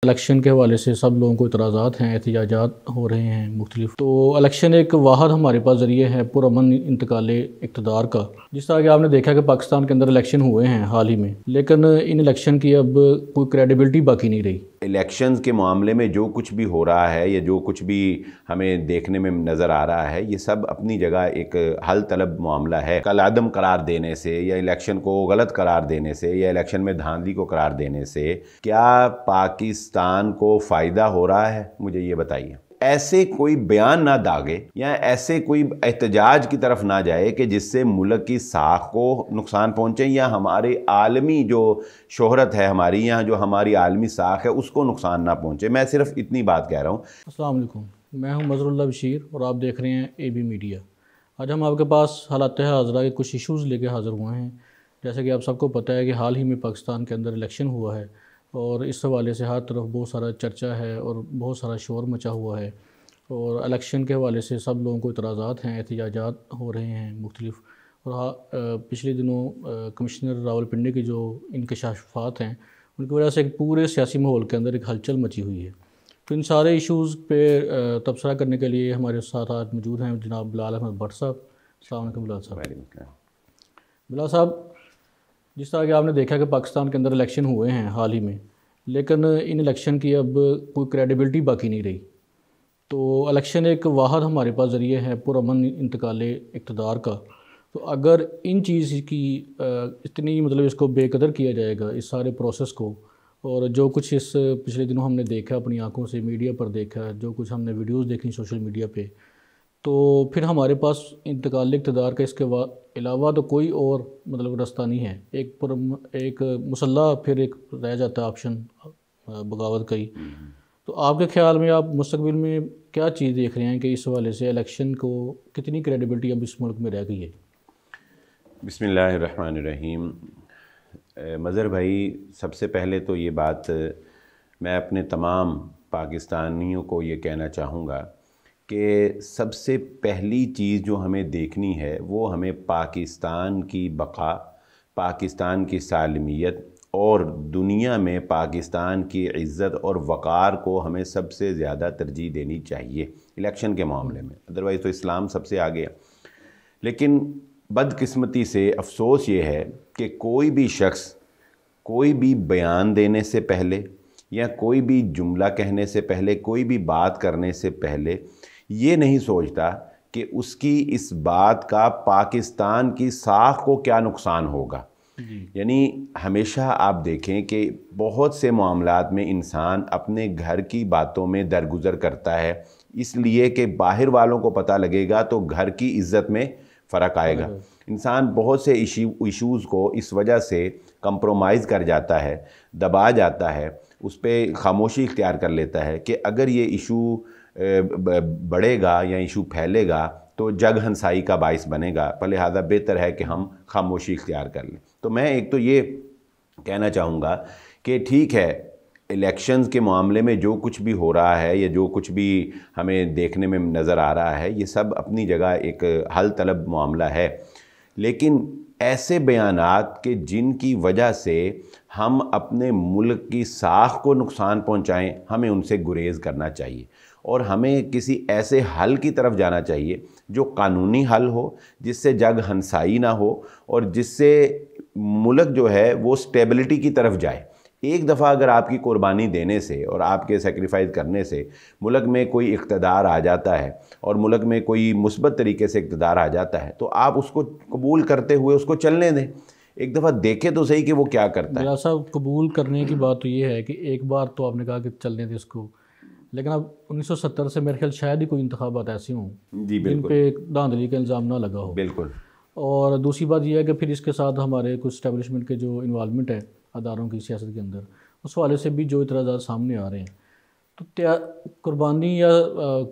Election کے حوالے سے سب لوگوں کو اعتراضات ہیں، احتجاجات ہو رہے ہیں مختلف۔ تو الیکشن ایک واحد ہمارے پاس ذریعہ ہے پرامن انتقال اقتدار کا۔ جس طرح کہ آپ نے دیکھا کہ پاکستان کے اندر الیکشن ہوئے ہیں حال ہی میں، لیکن ان الیکشن کی اب کوئی کریڈیبلٹی باقی نہیں رہی۔ الیکشنز کے معاملے میں جو کچھ بھی ہو رہا ہے یا جو کچھ بھی ہمیں دیکھنے میں نظر آ رہا ہے، یہ سب اپنی جگہ ایک حل طلب معاملہ ہے۔ کل عدم قرار دینے سے یا الیکشن کو غلط قرار دینے سے یا الیکشن میں دھاندلی کو قرار دینے سے کیا پاکستان کو فائدہ ہو رہا ہے؟ مجھے یہ بتائیے۔ ایسے کوئی بیان نہ داغے یا ایسے کوئی احتجاج کی طرف نہ جائے کہ جس سے ملک کی ساکھ کو نقصان پہنچے یا ہمارے عالمی جو شہرت ہے ہماری، یہاں جو ہماری عالمی ساکھ ہے اس کو نقصان نہ پہنچے۔ میں صرف اتنی بات کہہ رہا ہوں۔ السلام علیکم، میں ہوں مظہر اللہ بشیر اور آپ دیکھ رہے ہیں اے بی میڈیا۔ آج ہم آپ کے پاس حالات حاضرہ کے کچھ ایشوز لے کے حاضر ہوئے ہیں۔ جیسے کہ آپ سب کو پتہ ہے کہ حال ہی میں پاکستان کے اندر الیکشن ہوا ہے اور اس حوالے سے ہر طرف بہت سارا چرچا ہے اور بہت سارا شور مچا ہوا ہے، اور الیکشن کے حوالے سے سب لوگوں کو اعتراضات ہیں، احتجاجات ہو رہے ہیں مختلف۔ اور پچھلے دنوں کمشنر راولپنڈی کی جو انکشافات ہیں ان کی وجہ سے ایک پورے سیاسی ماحول کے اندر ایک ہلچل مچی ہوئی ہے۔ تو ان سارے ایشوز پہ تبصرہ کرنے کے لیے ہمارے ساتھ آج موجود ہیں جناب بلال احمد بٹ صاحب۔ السلام علیکم بلال صاحب۔ بلال صاحب، جس طرح کہ آپ نے دیکھا کہ پاکستان کے اندر الیکشن ہوئے ہیں حال ہی میں، لیکن ان الیکشن کی اب کوئی کریڈیبلٹی باقی نہیں رہی۔ تو الیکشن ایک واحد ہمارے پاس ذریعہ ہے پرامن انتقال اقتدار کا۔ تو اگر ان چیز کی اتنی اس کو بے قدر کیا جائے گا اس سارے پروسیس کو، اور جو کچھ اس پچھلے دنوں ہم نے دیکھا اپنی آنکھوں سے، میڈیا پر دیکھا، جو کچھ ہم نے ویڈیوز دیکھی سوشل میڈیا پہ، تو پھر ہمارے پاس انتقال اقتدار کا اس کے علاوہ تو کوئی اور راستہ نہیں ہے۔ ایک مسلح پھر ایک رہ جاتا ہے آپشن بغاوت کا ہی۔ تو آپ کے خیال میں آپ مستقبل میں کیا چیز دیکھ رہے ہیں کہ اس حوالے سے الیکشن کو کتنی کریڈیبلٹی اب اس ملک میں رہ گئی ہے؟ بسم اللہ الرحمن الرحیم۔ مظہر بھائی، سب سے پہلے تو یہ بات میں اپنے تمام پاکستانیوں کو یہ کہنا چاہوں گا کہ سب سے پہلی چیز جو ہمیں دیکھنی ہے وہ ہمیں پاکستان کی بقا، پاکستان کی سالمیت اور دنیا میں پاکستان کی عزت اور وقار کو ہمیں سب سے زیادہ ترجیح دینی چاہیے الیکشن کے معاملے میں۔ ادروائز تو اسلام سب سے آگے ہے۔ لیکن بدقسمتی سے افسوس یہ ہے کہ کوئی بھی شخص کوئی بھی بیان دینے سے پہلے یا کوئی بھی جملہ کہنے سے پہلے، کوئی بھی بات کرنے سے پہلے یہ نہیں سوچتا کہ اس کی اس بات کا پاکستان کی ساکھ کو کیا نقصان ہوگا۔ یعنی ہمیشہ آپ دیکھیں کہ بہت سے معاملات میں انسان اپنے گھر کی باتوں میں درگزر کرتا ہے، اس لیے کہ باہر والوں کو پتہ لگے گا تو گھر کی عزت میں فرق آئے گا۔ انسان بہت سے ایشوز کو اس وجہ سے کمپرومائز کر جاتا ہے، دبا جاتا ہے، اس پہ خاموشی اختیار کر لیتا ہے کہ اگر یہ ایشو بڑھے گا یا ایشو پھیلے گا تو جگ ہنسائی کا باعث بنے گا، لہذا بہتر ہے کہ ہم خاموشی اختیار کر لیں۔ تو میں ایک تو یہ کہنا چاہوں گا کہ ٹھیک ہے، الیکشنز کے معاملے میں جو کچھ بھی ہو رہا ہے یا جو کچھ بھی ہمیں دیکھنے میں نظر آ رہا ہے، یہ سب اپنی جگہ ایک حل طلب معاملہ ہے، لیکن ایسے بیانات کہ جن کی وجہ سے ہم اپنے ملک کی ساکھ کو نقصان پہنچائیں، ہمیں ان سے گریز کرنا چاہیے اور ہمیں کسی ایسے حل کی طرف جانا چاہیے جو قانونی حل ہو، جس سے جگ ہنسائی نہ ہو اور جس سے ملک جو ہے وہ سٹیبلٹی کی طرف جائے۔ ایک دفعہ اگر آپ کی قربانی دینے سے اور آپ کے سیکریفائز کرنے سے ملک میں کوئی اقتدار آ جاتا ہے اور ملک میں کوئی مثبت طریقے سے اقتدار آ جاتا ہے تو آپ اس کو قبول کرتے ہوئے اس کو چلنے دیں۔ ایک دفعہ دیکھیں تو صحیح کہ وہ کیا کرتا ہے۔ بلال صاحب، قبول کرنے کی بات تو یہ ہے کہ ایک بار تو آپ نے کہا کہ چلنے دیں اس کو، لیکن اب 1970 سے میرے خیال شاید ہی کوئی انتخابات ایسے ہوں جن پہ دھاندلی کا الزام نہ لگا ہو۔ بالکل۔ اور دوسری بات یہ ہے کہ پھر اس کے ساتھ ہمارے کچھ اسٹیبلشمنٹ کے جو انوالومنٹ ہے اداروں کی سیاست کے اندر، اس حوالے سے بھی جو اعتراضات سامنے آ رہے ہیں، تو قربانی یا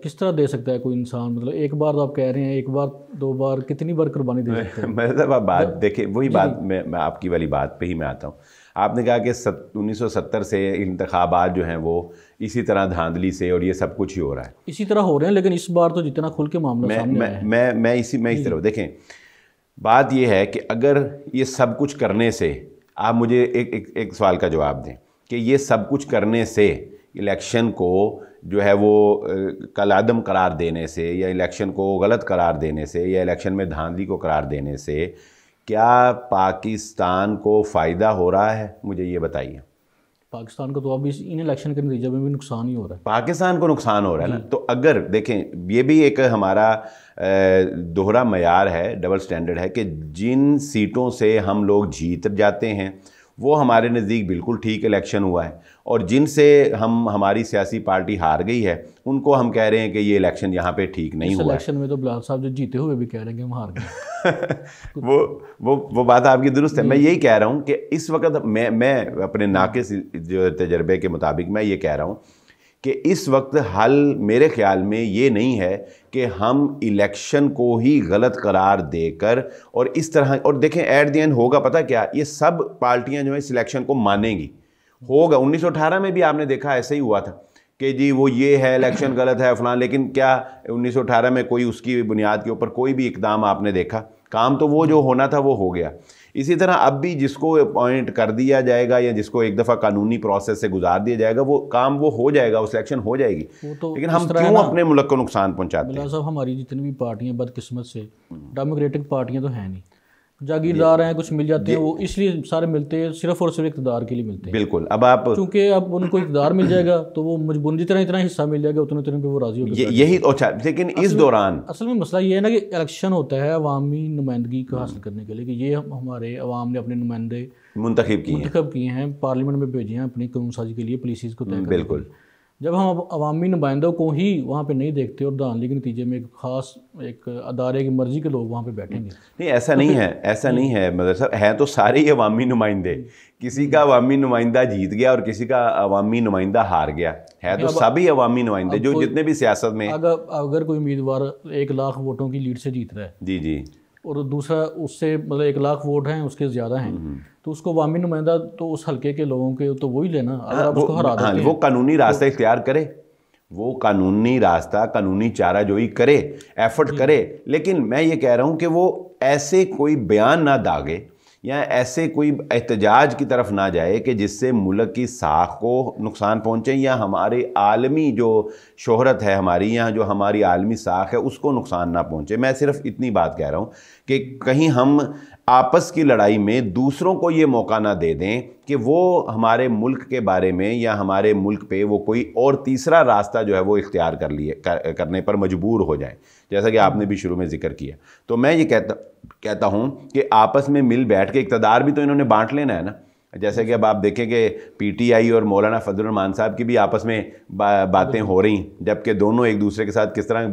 کس طرح دے سکتا ہے کوئی انسان؟ ایک بار تو آپ کہہ رہے ہیں، ایک بار دو بار، کتنی بار قربانی دے سکتے ہیں؟ مطلب بات دیکھیں، وہی بات میں آپ کی والی بات پہ ہی میں آتا ہوں۔ آپ نے کہا کہ 1970 سے انتخابات جو ہیں وہ اسی طرح دھاندلی سے اور یہ سب کچھ ہی ہو رہا ہے، اسی طرح ہو رہے ہیں، لیکن اس بار تو جتنا کھل کے معاملہ سامنے آیا ہے۔ میں اس طرح دیکھیں، بات یہ ہے کہ اگر یہ سب کچھ کرنے سے، آپ مجھے ایک سوال کا جواب دیں کہ یہ سب کچھ کرنے سے الیکشن کو جو ہے وہ کالعدم قرار دینے سے یا الیکشن کو غلط قرار دینے سے یا الیکشن میں دھاندلی کو قرار دینے سے کیا پاکستان کو فائدہ ہو رہا ہے؟ مجھے یہ بتائیے۔ پاکستان کو تو اب ان الیکشن کے نتیجے میں بھی نقصان ہی ہو رہا ہے، پاکستان کو نقصان ہو رہا ہے نا۔ تو اگر دیکھیں یہ بھی ایک ہمارا دوہرا معیار ہے، ڈبل سٹینڈرڈ ہے کہ جن سیٹوں سے ہم لوگ جیت جاتے ہیں وہ ہمارے نزدیک بالکل ٹھیک الیکشن ہوا ہے، اور جن سے ہماری سیاسی پارٹی ہار گئی ہے ان کو ہم کہہ رہے ہیں کہ یہ الیکشن یہاں پہ ٹھیک نہیں ہوا ہے۔ الیکشن میں تو بلال صاحب جو جیتے ہوئے بھی کہہ رہے ہیں کہ ہم ہار گئے۔ وہ بات آپ کی درست ہے۔ میں یہی کہہ رہا ہوں کہ اس وقت میں اپنے ناقص جو تجربے کے مطابق میں یہ کہہ رہا ہوں کہ اس وقت حل میرے خیال میں یہ نہیں ہے کہ ہم الیکشن کو ہی غلط قرار دے کر اور اس طرح، اور دیکھیں ایٹ دی اینڈ ہوگا پتہ کیا، یہ سب پارٹیاں جو ہیں اس الیکشن کو مانیں گی، ہوگا۔ 1918 میں بھی آپ نے دیکھا ایسے ہی ہوا تھا کہ جی وہ یہ ہے الیکشن غلط ہے فلان، لیکن کیا 1918 میں کوئی اس کی بنیاد کے اوپر کوئی بھی اقدام آپ نے دیکھا؟ کام تو وہ جو ہونا تھا وہ ہو گیا۔ اسی طرح اب بھی جس کو اپوائنٹ کر دیا جائے گا یا جس کو ایک دفعہ قانونی پروسیس سے گزار دیا جائے گا وہ کام وہ ہو جائے گا، اس الیکشن ہو جائے گی، لیکن ہم کیوں اپنے ملک کو نقصان پہنچاتے ہیں؟ بلال صاحب ہماری جتنی بھی پارٹیاں بدقسمت سے ڈیموکریٹک پارٹیاں تو ہیں نہیں، جاگیردار ہیں، کچھ مل جاتے ہیں، وہ اس لیے سارے ملتے ہیں صرف اور صرف اقتدار کے لیے ملتے ہیں۔ بالکل، اب آپ چونکہ اب ان کو اقتدار مل جائے گا تو وہ مجبور اتنا حصہ مل جائے گا اتنے پہ وہ راضی ہو گئے۔ یہی اچھا، لیکن اس دوران اصل میں مسئلہ یہ ہے نا کہ الیکشن ہوتا ہے عوامی نمائندگی کا حاصل کرنے کے لیے، کہ یہ ہمارے عوام نے اپنے نمائندے منتخب کیے ہیں، پارلیمنٹ میں بھیجے ہیں اپنی قانون سازی کے لیے، پالیسیز کو طے کرنے۔ بالکل، جب ہم عوامی نمائندوں کو ہی وہاں پہ نہیں دیکھتے اور دھاندلی کے نتیجے میں ایک خاص ایک ادارے کی مرضی کے لوگ وہاں پہ بیٹھیں گے، نہیں ایسا نہیں ہے، ایسا نہیں ہے مدر صاحب، ہیں تو سارے ہی عوامی نمائندے، کسی کا عوامی نمائندہ جیت گیا اور کسی کا عوامی نمائندہ ہار گیا، ہے تو سبھی عوامی نمائندے جو جتنے بھی سیاست میں۔ اگر کوئی امیدوار 1,00,000 ووٹوں کی لیڈ سے جیت رہا ہے، جی جی، اور دوسرا اس سے مطلب 1,00,000 ووٹ ہیں اس کے زیادہ ہیں، تو اس کو عوامی نمائندہ تو اس حلقے کے لوگوں کے تو وہی لینا، اگر آپ اس کو ہرا دیتے ہیں وہ قانونی راستہ اختیار کرے، وہ قانونی راستہ، قانونی چارہ جوئی کرے، ایفرٹ کرے، لیکن میں یہ کہہ رہا ہوں کہ وہ ایسے کوئی بیان نہ داغے یا ایسے کوئی احتجاج کی طرف نہ جائے کہ جس سے ملک کی ساکھ کو نقصان پہنچے یا ہمارے عالمی جو شہرت ہے ہماری، یہاں جو ہماری عالمی ساکھ ہے اس کو نقصان نہ پہنچے۔ میں صرف اتنی بات کہہ رہا ہوں کہ کہیں ہم آپس کی لڑائی میں دوسروں کو یہ موقع نہ دے دیں کہ وہ ہمارے ملک کے بارے میں یا ہمارے ملک پہ وہ کوئی اور تیسرا راستہ جو ہے وہ اختیار کرنے پر مجبور ہو جائیں، جیسا کہ آپ نے بھی شروع میں ذکر کیا۔ تو میں یہ کہتا ہوں کہ آپس میں مل بیٹھ کے اقتدار بھی تو انہوں نے بانٹ لینا ہے نا، جیسے کہ اب آپ دیکھیں کہ پی ٹی آئی اور مولانا فضل الرحمان صاحب کی بھی آپس میں باتیں ہو رہی ہیں، جبکہ دونوں ایک دوسرے کے ساتھ کس طرح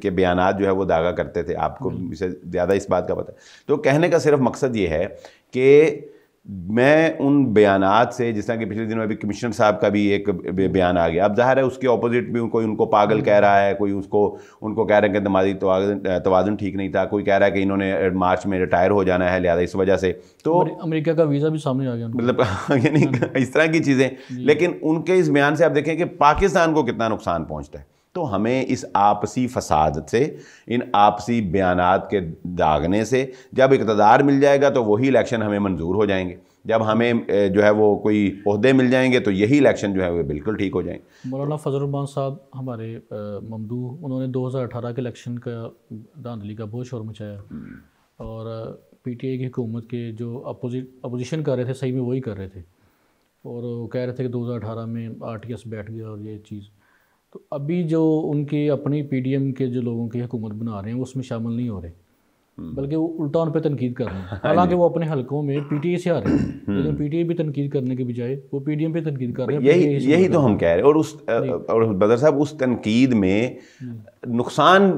کے بیانات جو ہے وہ داغا کرتے تھے، آپ کو اسے زیادہ اس بات کا پتہ ہے۔ تو کہنے کا صرف مقصد یہ ہے کہ میں ان بیانات سے، جس طرح کہ پچھلے دنوں ابھی کمشنر صاحب کا بھی ایک بیان آ گیا، اب ظاہر ہے اس کے اپوزٹ بھی کوئی ان کو پاگل کہہ رہا ہے، کوئی ان کو کہہ رہے ہیں کہ دماغی توازن ٹھیک نہیں تھا، کوئی کہہ رہا ہے کہ انہوں نے مارچ میں ریٹائر ہو جانا ہے لہذا اس وجہ سے، تو امریکہ کا ویزا بھی سامنے آ گیا، مطلب یعنی اس طرح کی چیزیں۔ لیکن ان کے اس بیان سے آپ دیکھیں کہ پاکستان کو کتنا نقصان پہنچتا ہے۔ تو ہمیں اس آپسی فساد سے، ان آپسی بیانات کے داغنے سے، جب اقتدار مل جائے گا تو وہی الیکشن ہمیں منظور ہو جائیں گے، جب ہمیں جو ہے وہ کوئی عہدے مل جائیں گے تو یہی الیکشن جو ہے وہ بالکل ٹھیک ہو جائیں گے۔ مولانا فضل الرحمان صاحب ہمارے ممدوح، انہوں نے 2018 کے الیکشن کا دھاندلی کا بہت شور مچایا، اور پی ٹی آئی کی حکومت کے جو اپوزیشن کر رہے تھے صحیح میں وہی کر رہے تھے، اور وہ کہہ رہے تھے کہ 2018 میں RTS بیٹھ گیا اور یہ چیز۔ تو ابھی جو ان کی اپنی پی ڈی ایم کے جو لوگوں کی حکومت بنا رہے ہیں وہ اس میں شامل نہیں ہو رہے، بلکہ وہ الٹا ان پہ تنقید کر رہے ہیں، حالانکہ وہ اپنے حلقوں میں پی ٹی آئی سے آ رہے ہیں، لیکن پی ٹی آئی بھی تنقید کرنے کے بجائے وہ پی ڈی ایم پہ تنقید کر رہے ہیں۔ یہی تو ہم کہہ رہے ہیں، اور بدر صاحب اس تنقید میں نقصان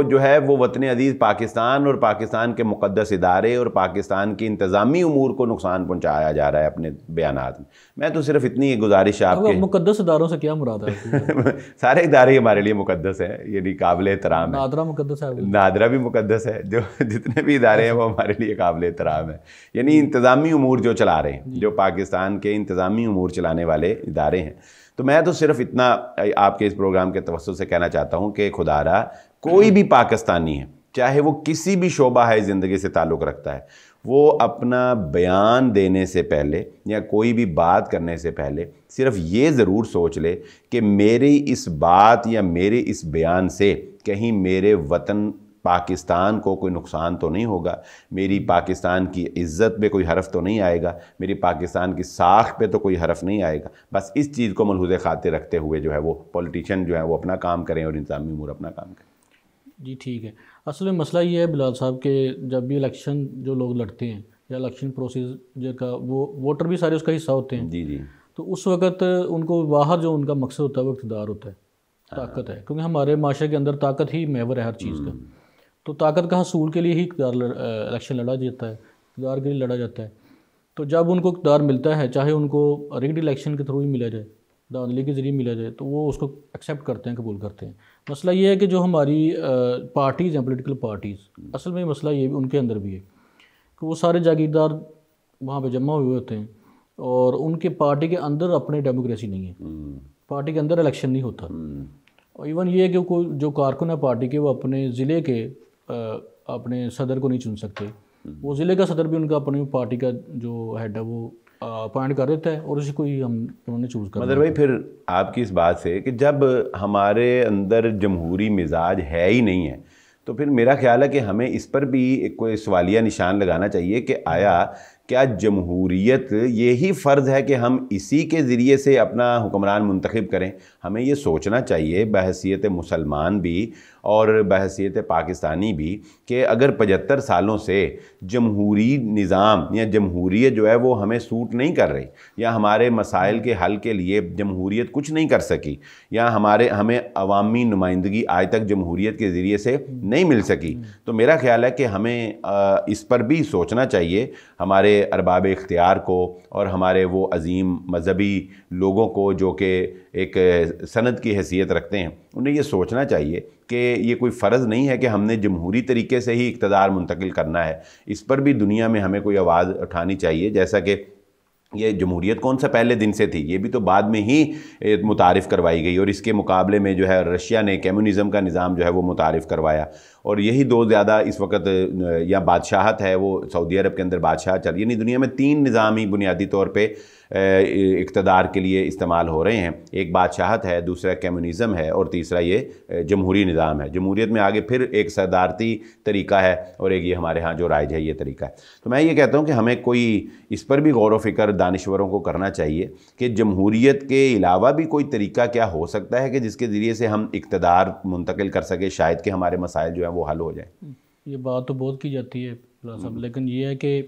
جو ہے وہ وطن عزیز پاکستان اور پاکستان کے مقدس ادارے اور پاکستان کی انتظامی امور کو نقصان پہنچایا جا رہا ہے اپنے بیانات میں۔ میں تو صرف اتنی گزارش آپ کے، مقدس اداروں سے کیا مراد ہے؟ سارے ادارے ہمارے لیے مقدس ہیں، یعنی قابل احترام ہے۔ نادرا مقدس ہے، نادرا بھی مقدس ہے، جو جتنے بھی ادارے ہیں وہ ہمارے لیے قابل احترام ہے، یعنی انتظامی امور جو چلا رہے ہیں، جو پاکستان کے انتظامی امور چلانے والے ادارے ہیں۔ تو میں تو صرف اتنا آپ کے اس پروگرام کے توسط سے کہنا چاہتا ہوں کہ خدا را کوئی بھی پاکستانی ہے، چاہے وہ کسی بھی شعبہ ہے زندگی سے تعلق رکھتا ہے، وہ اپنا بیان دینے سے پہلے یا کوئی بھی بات کرنے سے پہلے صرف یہ ضرور سوچ لے کہ میری اس بات یا میرے اس بیان سے کہیں میرے وطن پاکستان کو کوئی نقصان تو نہیں ہوگا، میری پاکستان کی عزت پہ کوئی حرف تو نہیں آئے گا، میری پاکستان کی ساکھ پہ تو کوئی حرف نہیں آئے گا۔ بس اس چیز کو ملحوظ خاطر رکھتے ہوئے جو ہے وہ پولیٹیشین جو ہے وہ اپنا کام کریں اور انتظامی امور اپنا کام کریں۔ جی ٹھیک ہے۔ اصل میں مسئلہ یہ ہے بلال صاحب کہ جب بھی الیکشن جو لوگ لڑتے ہیں یا الیکشن پروسیجر کا، وہ ووٹر بھی سارے اس کا حصہ ہوتے ہیں، جی جی، تو اس وقت ان کو باہر جو ان کا مقصد ہوتا ہے وہ اقتدار ہوتا ہے، طاقت ہے، کیونکہ ہمارے معاشرے کے اندر طاقت ہی محور ہے ہر چیز کا، تو طاقت کا حصول کے لیے ہی الیکشن لڑا جاتا ہے، اقتدار کے لیے لڑا جاتا ہے۔ تو جب ان کو اقتدار ملتا ہے، چاہے ان کو ریگڈ الیکشن کے تھرو ہی ملا جائے، دھاندلی کے ذریعے ملا جائے، تو وہ اس کو ایکسیپٹ کرتے ہیں، قبول کرتے ہیں۔ مسئلہ یہ ہے کہ جو ہماری پارٹیز ہیں، پولیٹیکل پارٹیز، اصل میں مسئلہ یہ ان کے اندر بھی ہے کہ وہ سارے جاگیردار وہاں پہ جمع ہوئے ہوتے ہیں اور ان کے پارٹی کے اندر اپنے ڈیموکریسی نہیں ہے، پارٹی کے اندر الیکشن نہیں ہوتا، اور ایون یہ ہے کہ کوئی جو کارکن ہے پارٹی کے، وہ اپنے ضلع کے اپنے صدر کو نہیں چن سکتے، وہ ضلع کا صدر بھی ان کا اپنی پارٹی کا جو ہیڈ ہے وہ اپوائنٹ کر دیتا ہے اور اسی کو ہی انہوں نے چوز کرنا۔ مدر بھائی پھر آپ کی اس بات سے کہ جب ہمارے اندر جمہوری مزاج ہے ہی نہیں ہے، تو پھر میرا خیال ہے کہ ہمیں اس پر بھی ایک کوئی سوالیہ نشان لگانا چاہیے کہ آیا کیا جمہوریت یہی فرض ہے کہ ہم اسی کے ذریعے سے اپنا حکمران منتخب کریں؟ ہمیں یہ سوچنا چاہیے بحیثیت مسلمان بھی اور بحیثیت پاکستانی بھی کہ اگر 75 سالوں سے جمہوری نظام یا جمہوریت جو ہے وہ ہمیں سوٹ نہیں کر رہی، یا ہمارے مسائل کے حل کے لیے جمہوریت کچھ نہیں کر سکی، یا ہمیں عوامی نمائندگی آج تک جمہوریت کے ذریعے سے نہیں مل سکی، تو میرا خیال ہے کہ ہمیں اس پر بھی سوچنا چاہیے، ہمارے ارباب اختیار کو اور ہمارے وہ عظیم مذہبی لوگوں کو جو کہ ایک سند کی حیثیت رکھتے ہیں، انہیں یہ سوچنا چاہیے کہ یہ کوئی فرض نہیں ہے کہ ہم نے جمہوری طریقے سے ہی اقتدار منتقل کرنا ہے، اس پر بھی دنیا میں ہمیں کوئی آواز اٹھانی چاہیے۔ جیسا کہ یہ جمہوریت کون سا پہلے دن سے تھی، یہ بھی تو بعد میں ہی متعارف کروائی گئی، اور اس کے مقابلے میں جو ہے رشیا نے کمیونزم کا نظام جو ہے وہ متعارف کروایا، اور یہی دو زیادہ اس وقت یا بادشاہت ہے وہ سعودی عرب کے اندر بادشاہت چل، یعنی دنیا میں 3 نظام ہی بنیادی طور پہ اقتدار کے لیے استعمال ہو رہے ہیں، ایک بادشاہت ہے، دوسرا کمیونزم ہے، اور تیسرا یہ جمہوری نظام ہے۔ جمہوریت میں آگے پھر ایک صدارتی طریقہ ہے اور ایک یہ ہمارے ہاں جو رائج ہے یہ طریقہ ہے۔ تو میں یہ کہتا ہوں کہ ہمیں کوئی اس پر بھی غور و فکر دانشوروں کو کرنا چاہیے کہ جمہوریت کے علاوہ بھی کوئی طریقہ کیا ہو سکتا ہے کہ جس کے ذریعے سے ہم اقتدار منتقل کر سکے، شاید کہ ہمارے مسائل جو ہیں وہ حل ہو جائیں۔ یہ بات تو بہت کی جاتی ہے صاحب، لیکن یہ ہے کہ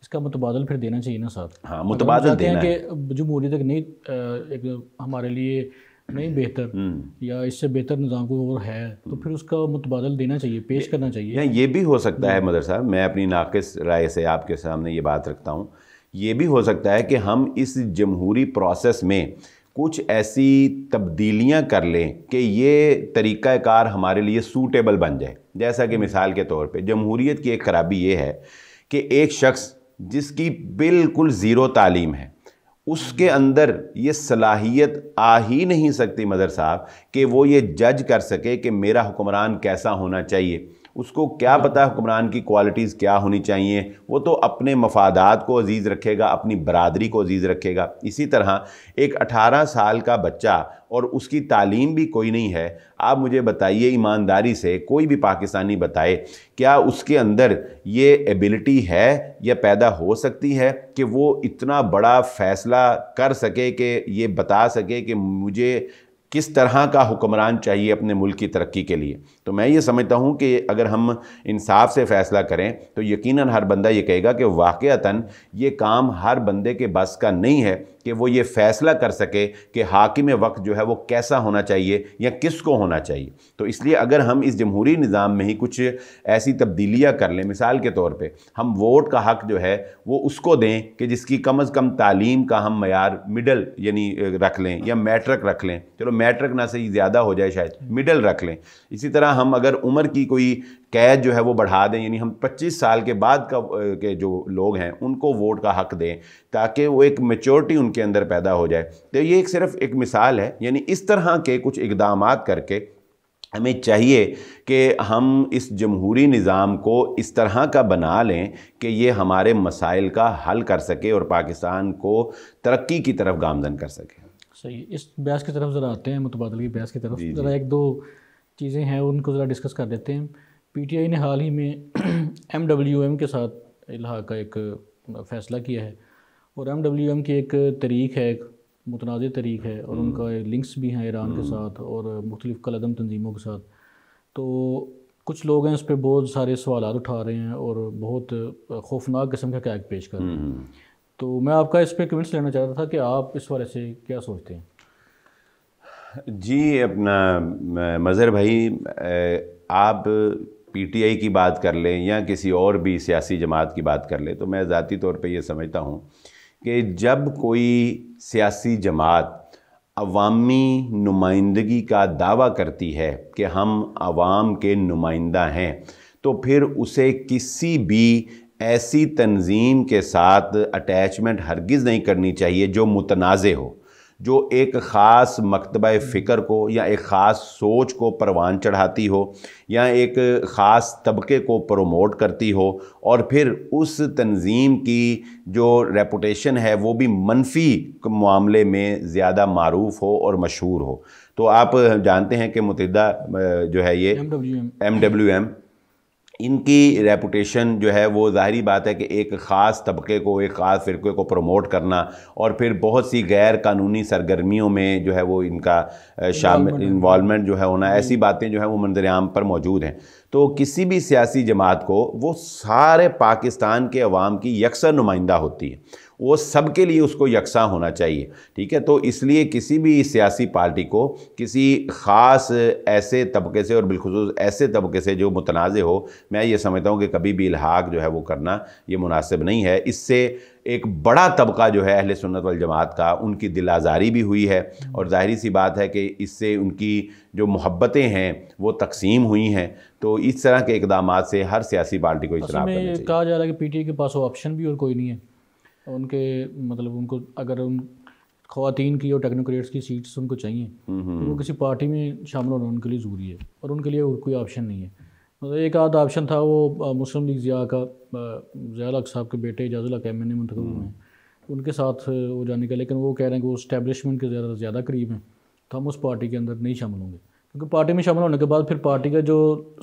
اس کا متبادل پھر دینا چاہیے نا ساتھ۔ ہاں، متبادل دینا ہے کہ جمہوریت ایک نئی ایک ہمارے لیے نہیں بہتر یا اس سے بہتر نظام کوئی اور ہے، تو پھر اس کا متبادل دینا چاہیے، پیش کرنا چاہیے۔ یہ بھی ہو سکتا ہے مدر صاحب، میں اپنی ناقص رائے سے آپ کے سامنے یہ بات رکھتا ہوں، یہ بھی ہو سکتا ہے کہ ہم اس جمہوری پروسیس میں کچھ ایسی تبدیلیاں کر لیں کہ یہ طریقہ کار ہمارے لیے سوٹیبل بن جائے۔ جیسا کہ مثال کے طور پہ جمہوریت کی ایک خرابی یہ ہے کہ ایک شخص جس کی بالکل زیرو تعلیم ہے، اس کے اندر یہ صلاحیت آ ہی نہیں سکتی مدر صاحب کہ وہ یہ جج کر سکے کہ میرا حکمران کیسا ہونا چاہیے۔ اس کو کیا پتہ حکمران کی کوالٹیز کیا ہونی چاہیے، وہ تو اپنے مفادات کو عزیز رکھے گا، اپنی برادری کو عزیز رکھے گا۔ اسی طرح ایک 18 سال کا بچہ اور اس کی تعلیم بھی کوئی نہیں ہے، آپ مجھے بتائیے ایمانداری سے، کوئی بھی پاکستانی بتائے کیا اس کے اندر یہ ایبلٹی ہے یا پیدا ہو سکتی ہے کہ وہ اتنا بڑا فیصلہ کر سکے کہ یہ بتا سکے کہ مجھے کس طرح کا حکمران چاہیے اپنے ملک کی ترقی کے لیے؟ تو میں یہ سمجھتا ہوں کہ اگر ہم انصاف سے فیصلہ کریں تو یقیناً ہر بندہ یہ کہے گا کہ واقعتاً یہ کام ہر بندے کے بس کا نہیں ہے کہ وہ یہ فیصلہ کر سکے کہ حاکم وقت جو ہے وہ کیسا ہونا چاہیے یا کس کو ہونا چاہیے۔ تو اس لیے اگر ہم اس جمہوری نظام میں ہی کچھ ایسی تبدیلیاں کر لیں، مثال کے طور پہ ہم ووٹ کا حق جو ہے وہ اس کو دیں کہ جس کی کم از کم تعلیم کا ہم معیار مڈل یعنی رکھ لیں، یا میٹرک رکھ لیں، چلو میٹرک نہ صحیح زیادہ ہو جائے، شاید مڈل رکھ لیں۔ اسی طرح ہم اگر عمر کی کوئی قید جو ہے وہ بڑھا دیں، یعنی ہم 25 سال کے بعد کے جو لوگ ہیں ان کو ووٹ کا حق دیں تاکہ وہ ایک میچورٹی ان کے اندر پیدا ہو جائے۔ تو یہ صرف ایک مثال ہے، یعنی اس طرح کے کچھ اقدامات کر کے ہمیں چاہیے کہ ہم اس جمہوری نظام کو اس طرح کا بنا لیں کہ یہ ہمارے مسائل کا حل کر سکے اور پاکستان کو ترقی کی طرف گامزن کر سکے۔ صحیح، اس بحث کی طرف ذرا آتے ہیں، متبادل کی بحث کی طرف ذرا ایک دو چیزیں ہیں ان کو ذرا ڈسکس کر لیتے ہیں۔ پی ٹی آئی نے حال ہی میں MWM کے ساتھ الحاق کا ایک فیصلہ کیا ہے، اور MWM کی ایک طریق ہے، ایک متنازع طریق ہے، اور ان کا لنکس بھی ہیں ایران کے ساتھ اور مختلف کالعدم تنظیموں کے ساتھ۔ تو کچھ لوگ ہیں اس پہ بہت سارے سوالات اٹھا رہے ہیں اور بہت خوفناک قسم کے حقائق پیش کر رہے ہیں۔ تو میں آپ کا اس پہ کمنٹس لینا چاہتا تھا کہ آپ اس بارے سے کیا سوچتے ہیں؟ جی، اپنا مظہر بھائی، آپ پی ٹی آئی کی بات کر لیں یا کسی اور بھی سیاسی جماعت کی بات کر لیں، تو میں ذاتی طور پہ یہ سمجھتا ہوں کہ جب کوئی سیاسی جماعت عوامی نمائندگی کا دعویٰ کرتی ہے کہ ہم عوام کے نمائندہ ہیں، تو پھر اسے کسی بھی ایسی تنظیم کے ساتھ اٹیچمنٹ ہرگز نہیں کرنی چاہیے جو متنازع ہو، جو ایک خاص مکتبہ فکر کو یا ایک خاص سوچ کو پروان چڑھاتی ہو یا ایک خاص طبقے کو پروموٹ کرتی ہو، اور پھر اس تنظیم کی جو ریپوٹیشن ہے وہ بھی منفی معاملے میں زیادہ معروف ہو اور مشہور ہو۔ تو آپ جانتے ہیں کہ متحدہ جو ہے یہ MWM، ان کی ریپوٹیشن جو ہے وہ ظاہری بات ہے کہ ایک خاص طبقے کو، ایک خاص فرقے کو پروموٹ کرنا، اور پھر بہت سی غیر قانونی سرگرمیوں میں جو ہے وہ ان کا انوالومنٹ جو ہے ہونا، ایسی باتیں جو ہیں وہ منظر عام پر موجود ہیں۔ تو کسی بھی سیاسی جماعت کو وہ سارے پاکستان کے عوام کی یکساں نمائندہ ہوتی ہے، وہ سب کے لیے اس کو یکساں ہونا چاہیے، ٹھیک ہے۔ تو اس لیے کسی بھی سیاسی پارٹی کو کسی خاص ایسے طبقے سے اور بالخصوص ایسے طبقے سے جو متنازع ہو، میں یہ سمجھتا ہوں کہ کبھی بھی الحاق جو ہے وہ کرنا یہ مناسب نہیں ہے۔ اس سے ایک بڑا طبقہ جو ہے اہل سنت والجماعت کا، ان کی دل آزاری بھی ہوئی ہے، اور ظاہری سی بات ہے کہ اس سے ان کی جو محبتیں ہیں وہ تقسیم ہوئی ہیں۔ تو اس طرح کے اقدامات سے ہر سیاسی پارٹی کو اجتناب کرنا چاہیے۔ کہا جا رہا ہے کہ پی ٹی آئی کے پاس وہ آپشن بھی اور کوئی نہیں ہے، ان کے مطلب ان کو اگر ان خواتین کی اور ٹیکنوکریٹس کی سیٹس ان کو چاہیے تو وہ کسی پارٹی میں شامل ہونا ان کے لیے ضروری ہے، اور ان کے لیے اور کوئی آپشن نہیں ہے۔ مطلب ایک آدھ آپشن تھا وہ مسلم لیگ ضیاء کا، ضیاء الحق صاحب کے بیٹے اعجاز الحق MNA منتخب ہوئے ہیں، ان کے ساتھ وہ جانے کا، لیکن وہ کہہ رہے ہیں کہ وہ اسٹیبلشمنٹ کے زیادہ قریب ہیں، تو ہم اس پارٹی کے اندر نہیں شامل ہوں گے، کیونکہ پارٹی میں شامل ہونے کے بعد پھر پارٹی کا جو